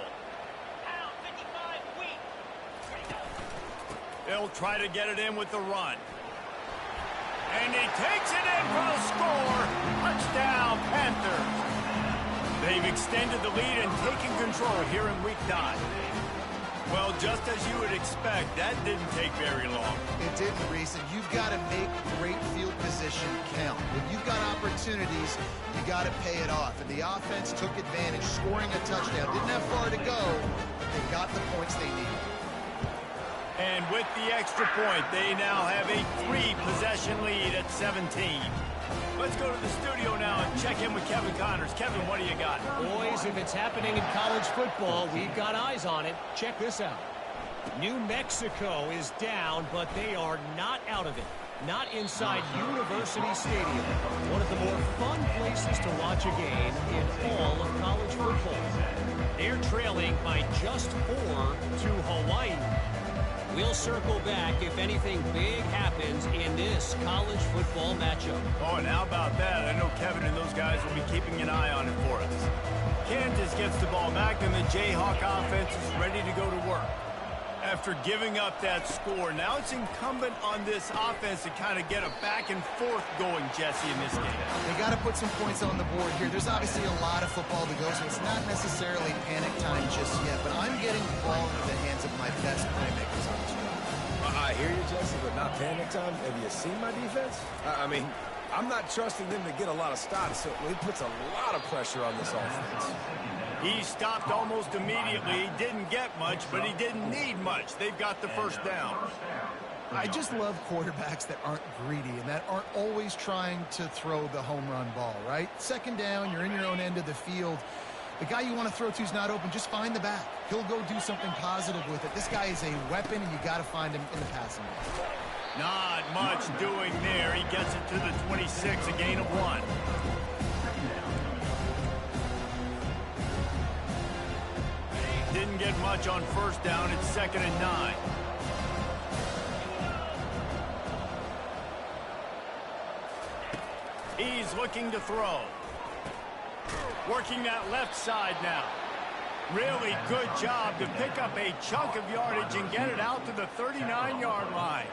They'll try to get it in with the run. And he takes it in for a score. Touchdown, Panthers. They've extended the lead and taken control here in Week 9. Well, just as you would expect, that didn't take very long. It didn't, Reese, and you've got to make great field position count. When you've got opportunities, you got to pay it off. And the offense took advantage, scoring a touchdown. Didn't have far to go, but they got the points they needed. And with the extra point, they now have a 3-possession lead at 17. Let's go to the studio now and check in with Kevin Connors. Kevin, what do you got? Boys, if it's happening in college football, we've got eyes on it. Check this out. New Mexico is down, but they are not out of it. Not inside University Stadium, one of the more fun places to watch a game in all of college football. They're trailing by just 4 to Hawaii. We'll circle back if anything big happens in this college football matchup. Oh, and how about that? I know Kevin and those guys will be keeping an eye on it for us. Kansas gets the ball back, and the Jayhawk offense is ready to go to work. After giving up that score, now it's incumbent on this offense to kind of get a back and forth going, Jesse, in this game. They got to put some points on the board here. There's obviously a lot of football to go, so it's not necessarily panic time just yet, but I'm getting the ball into the hands of my best playmakers on this drive. I hear you, Jesse, but not panic time. Have you seen my defense? I mean, I'm not trusting them to get a lot of stops, so it puts a lot of pressure on this offense. He stopped almost immediately. He didn't get much, but he didn't need much. They've got the first down. I just love quarterbacks that aren't greedy and that aren't always trying to throw the home run ball, right? 2nd down, you're in your own end of the field. The guy you want to throw to is not open. Just find the back. He'll go do something positive with it. This guy is a weapon, and you got to find him in the passing game. Not much doing there. He gets it to the 26, a gain of 1. Didn't get much on 1st down. It's 2nd and 9. He's looking to throw. Working that left side now. Really good job to pick up a chunk of yardage and get it out to the 39-yard line.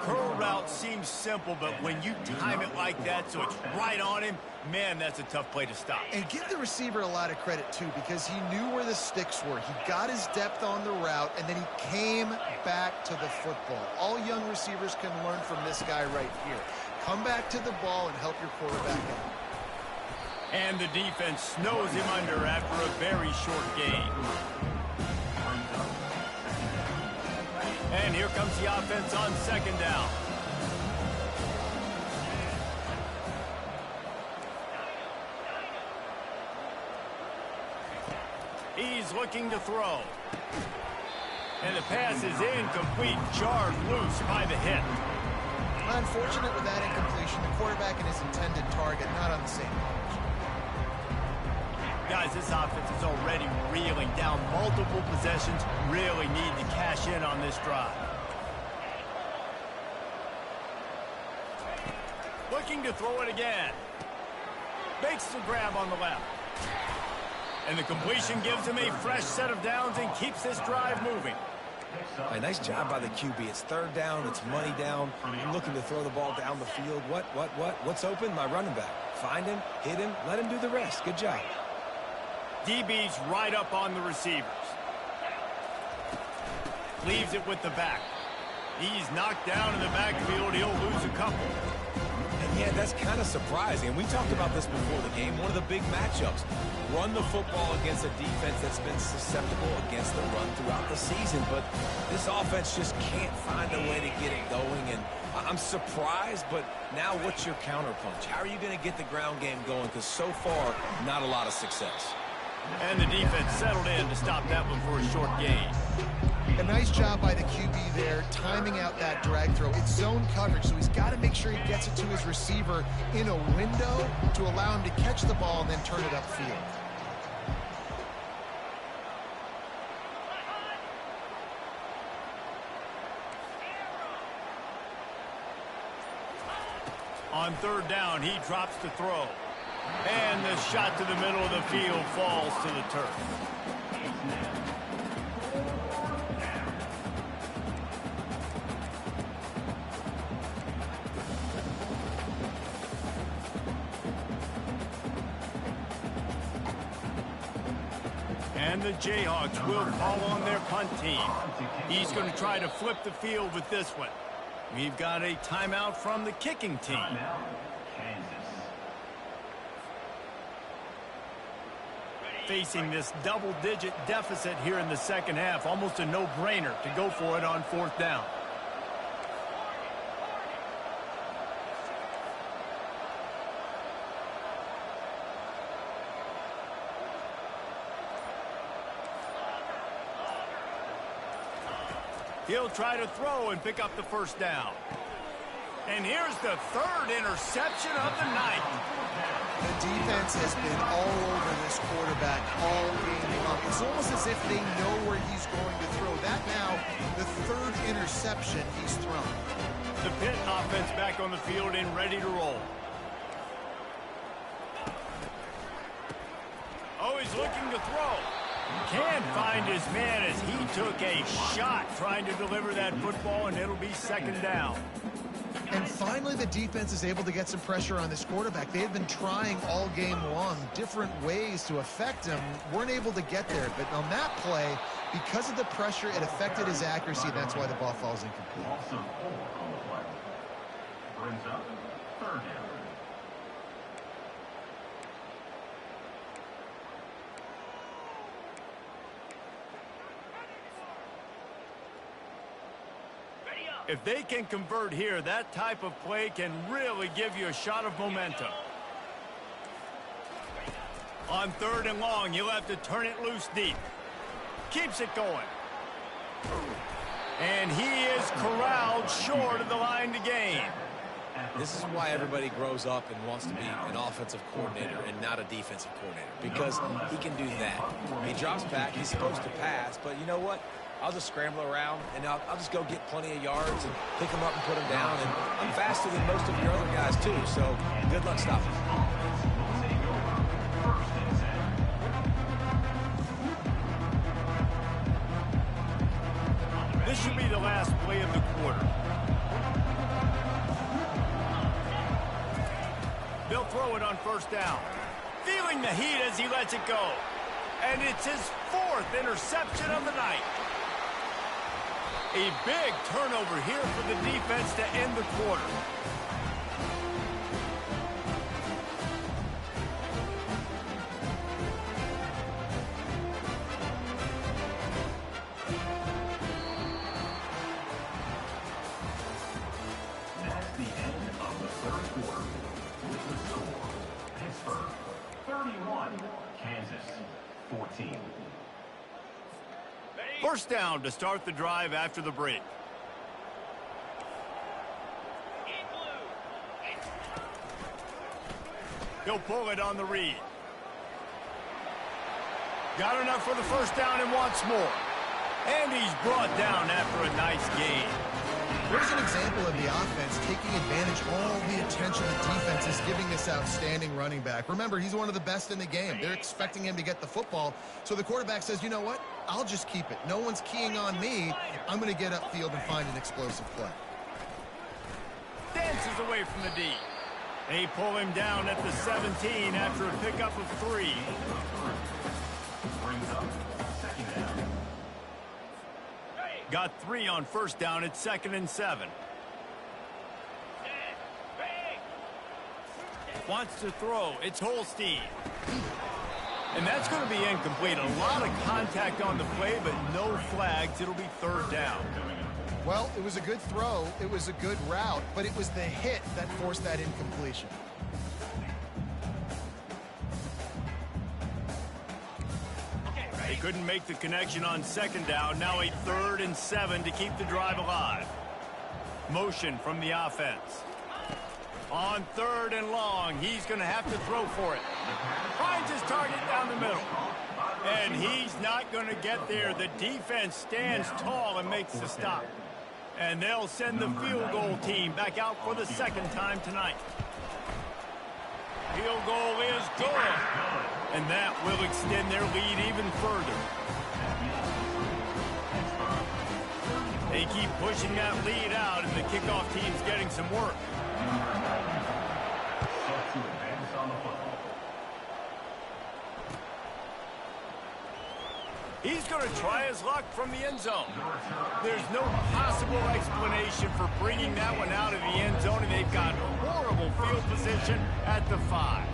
Curl route seems simple, but when you time it like that so it's right on him, man, that's a tough play to stop. And give the receiver a lot of credit, too, because he knew where the sticks were. He got his depth on the route, and then he came back to the football. All young receivers can learn from this guy right here. Come back to the ball and help your quarterback out. And the defense snows him under after a very short game. And here comes the offense on 2nd down. He's looking to throw. And the pass is incomplete, jarred loose by the hit. Unfortunate with that incompletion. The quarterback and his intended target not on the same page. Guys, this offense is already reeling down multiple possessions. Really need to cash in on this drive. Looking to throw it again. Makes the grab on the left. And the completion gives him a fresh set of downs and keeps this drive moving. Right, nice job by the QB. It's 3rd down. It's money down. I'm looking to throw the ball down the field. What's open? My running back. Find him, hit him, let him do the rest. Good job. DB's right up on the receivers. Leaves it with the back. He's knocked down in the backfield. He'll lose a couple. And yeah, that's kind of surprising. And we talked about this before the game. One of the big matchups. Run the football against a defense that's been susceptible against the run throughout the season. But this offense just can't find a way to get it going. And I'm surprised, but now what's your counterpunch? How are you going to get the ground game going? Because so far, not a lot of success. And the defense settled in to stop that one for a short gain. A nice job by the QB there, timing out that drag throw. It's zone coverage, so he's got to make sure he gets it to his receiver in a window to allow him to catch the ball and then turn it upfield. On third down, he drops to throw. And the shot to the middle of the field falls to the turf. And the Jayhawks will call on their punt team. He's going to try to flip the field with this one. We've got a timeout from the kicking team. Facing this double-digit deficit here in the second half, almost a no-brainer to go for it on fourth down. He'll try to throw and pick up the first down. And here's the third interception of the night. The defense has been all over this quarterback all game long. It's almost as if they know where he's going to throw. That now, the third interception he's thrown. The Pitt offense back on the field and ready to roll. Oh, he's looking to throw. Can't find his man as he took a shot trying to deliver that football, and it'll be second down. And finally, the defense is able to get some pressure on this quarterback. They had been trying all game long different ways to affect him. Weren't able to get there. But on that play, because of the pressure, it affected his accuracy. That's why the ball falls incomplete. Also 4 on the play. Brings up third down. If they can convert here, that type of play can really give you a shot of momentum. On third and long, you'll have to turn it loose deep. Keeps it going. And he is corralled short of the line to gain. This is why everybody grows up and wants to be an offensive coordinator and not a defensive coordinator, because he can do that. He drops back, he's supposed to pass, but you know what? I'll just scramble around, and I'll just go get plenty of yards and pick them up and put them down. And I'm faster than most of your other guys, too, so good luck stopping. This should be the last play of the quarter. They'll throw it on first down. Feeling the heat as he lets it go. And it's his fourth interception of the night. A big turnover here for the defense to end the quarter. That's the end of the third quarter. With the score, Pittsburgh 31, Kansas 14. First down to start the drive after the break. He'll pull it on the read. Got enough for the first down and wants more. And he's brought down after a nice gain. There's an example of the offense taking advantage of all the attention the defense is giving this outstanding running back. Remember, he's one of the best in the game. They're expecting him to get the football. So the quarterback says, you know what? I'll just keep it. No one's keying on me. I'm going to get upfield and find an explosive play. Dances away from the D. They pull him down at the 17 after a pickup of 3. Brings up second down. Got 3 on first down at 2nd and 7. Wants to throw. It's Holstein. And that's going to be incomplete. A lot of contact on the play, but no flags. It'll be third down. Well, it was a good throw. It was a good route, but it was the hit that forced that incompletion. They couldn't make the connection on second down. Now a 3rd and 7 to keep the drive alive. Motion from the offense. On 3rd and long, he's going to have to throw for it. Finds his target down the middle. And he's not going to get there. The defense stands tall and makes the stop. And they'll send the field goal team back out for the 2nd time tonight. Field goal is good. And that will extend their lead even further. They keep pushing that lead out, and the kickoff team's getting some work. Set to advance on the football. He's going to try his luck from the end zone. There's no possible explanation for bringing that one out of the end zone, and they've got horrible field position at the 5.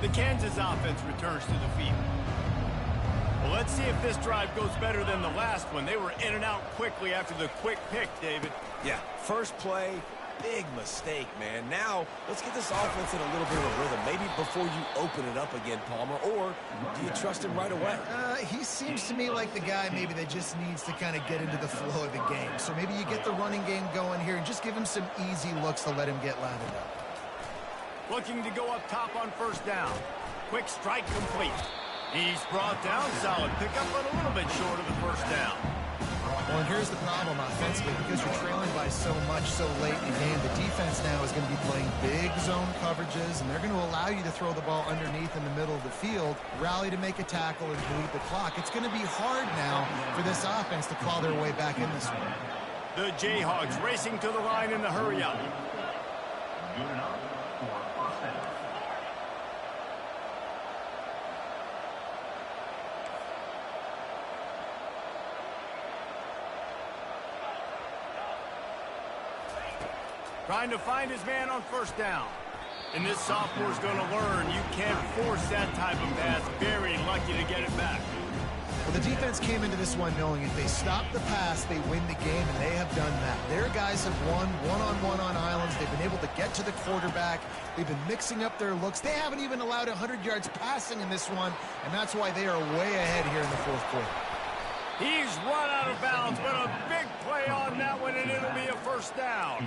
The Kansas offense returns to the field. Well, let's see if this drive goes better than the last one. They were in and out quickly after the quick pick, David. Yeah, first play, big mistake, man. Now, let's get this offense in a little bit of a rhythm. Maybe before you open it up again, Palmer, or do you trust him right away? He seems to me like the guy maybe that just needs to kind of get into the flow of the game. So maybe you get the running game going here and just give him some easy looks to let him get lathered up. Looking to go up top on 1st down. Quick strike complete. He's brought down, solid pickup, but a little bit short of the 1st down. Well, and here's the problem offensively. Because you're trailing by so much so late in the game, the defense now is going to be playing big zone coverages, and they're going to allow you to throw the ball underneath in the middle of the field, rally to make a tackle, and bleed the clock. It's going to be hard now for this offense to claw their way back in this one. The Jayhawks racing to the line in the hurry-up. Good enough for 1st down. Trying to find his man on 1st down. And this sophomore's going to learn you can't force that type of pass. Very lucky to get it back. Well, the defense came into this one knowing if they stop the pass, they win the game, and they have done that. Their guys have won one-on-one on islands. They've been able to get to the quarterback. They've been mixing up their looks. They haven't even allowed 100 yards passing in this one, and that's why they are way ahead here in the 4th quarter. He's run out of bounds, but a big play on that one, and it'll be a 1st down.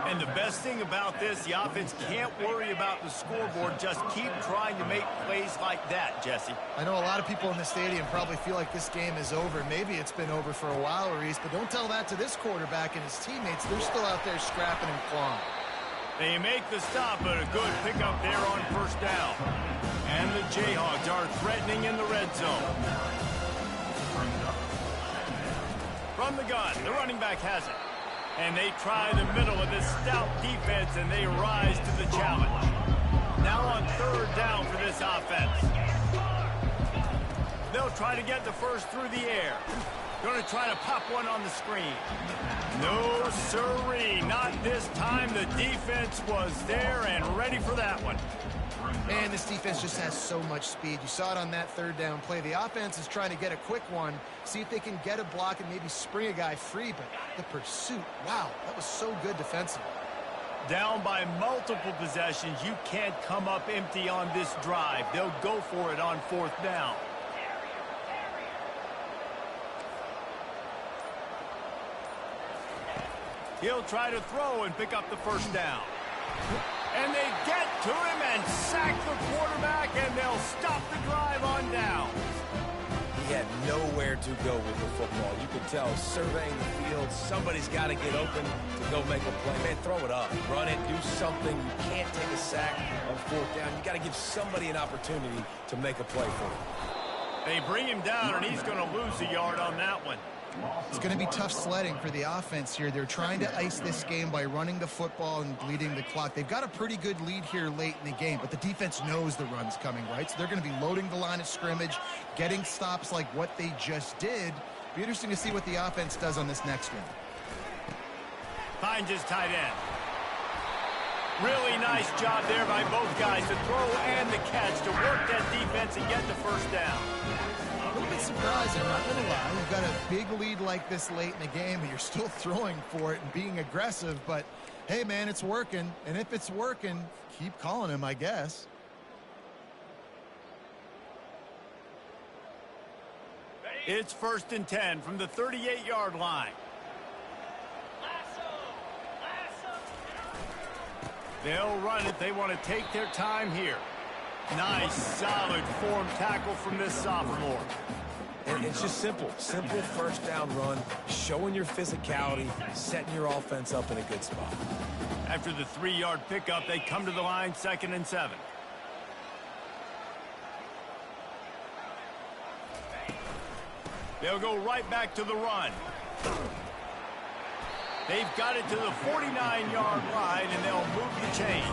And the best thing about this, the offense can't worry about the scoreboard. Just keep trying to make plays like that, Jesse. I know a lot of people in the stadium probably feel like this game is over. Maybe it's been over for a while, Reese, but don't tell that to this quarterback and his teammates. They're still out there scrapping and clawing. They make the stop, but a good pickup there on 1st down. And the Jayhawks are threatening in the red zone. From the gun, the running back has it. And they try the middle of this stout defense, and they rise to the challenge. Now on 3rd down for this offense. They'll try to get the 1st through the air. Going to try to pop one on the screen. No, sirree, not this time. The defense was there and ready for that one. Man, this defense just has so much speed. You saw it on that 3rd down play. The offense is trying to get a quick one, see if they can get a block and maybe spring a guy free, but the pursuit, wow, that was so good defensively. Down by multiple possessions, you can't come up empty on this drive. They'll go for it on 4th down. He'll try to throw and pick up the 1st down. And they get to him and sack the quarterback, and they'll stop the drive on down. He had nowhere to go with the football. You could tell, surveying the field, somebody's got to get open to go make a play. Man, throw it up, run it, do something. You can't take a sack on 4th down. You got to give somebody an opportunity to make a play for him. They bring him down, and he's going to lose a yard on that one. It's going to be tough sledding for the offense here. They're trying to ice this game by running the football and bleeding the clock. They've got a pretty good lead here late in the game, but the defense knows the run's coming, right? So they're going to be loading the line of scrimmage, getting stops like what they just did. Be interesting to see what the offense does on this next one. Finds his tight end. Really nice job there by both guys to throw and the catch to work that defense and get the 1st down. A little bit surprising, not going to lie. You've got a big lead like this late in the game, and you're still throwing for it and being aggressive. But, hey, man, it's working. And if it's working, keep calling him, I guess. It's 1st and 10 from the 38-yard line. They'll run it. They want to take their time here. Nice, solid form tackle from this sophomore. And it's just simple. Simple first down run, showing your physicality, setting your offense up in a good spot. After the 3-yard pickup, they come to the line, 2nd and 7. They'll go right back to the run. They've got it to the 49-yard line, and they'll move the chain.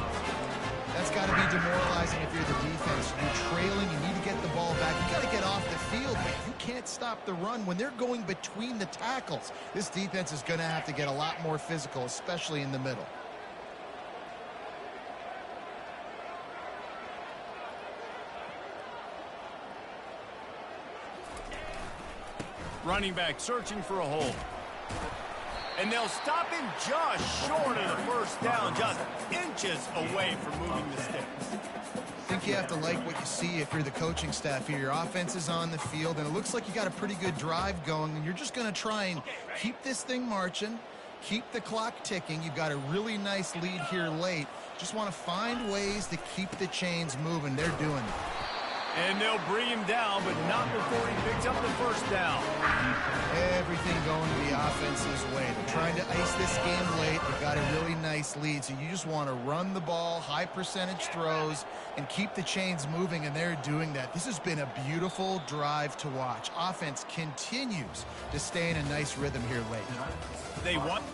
That's got to be demoralizing if you're the defense. You're trailing, you need to get the ball back. You got to get off the field, but you can't stop the run when they're going between the tackles. This defense is going to have to get a lot more physical, especially in the middle. Running back searching for a hole. And they'll stop him just short of the first down, just inches away from moving the sticks. I think you have to like what you see if you're the coaching staff here. Your offense is on the field, and it looks like you got a pretty good drive going, and you're just going to try and keep this thing marching, keep the clock ticking. You've got a really nice lead here late. Just want to find ways to keep the chains moving. They're doing it. And they'll bring him down, but not before he picks up the first down. Everything going to the offense's way. They're trying to ice this game late. They've got a really nice lead, so you just want to run the ball, high percentage throws, and keep the chains moving, and they're doing that. This has been a beautiful drive to watch. Offense continues to stay in a nice rhythm here late. They want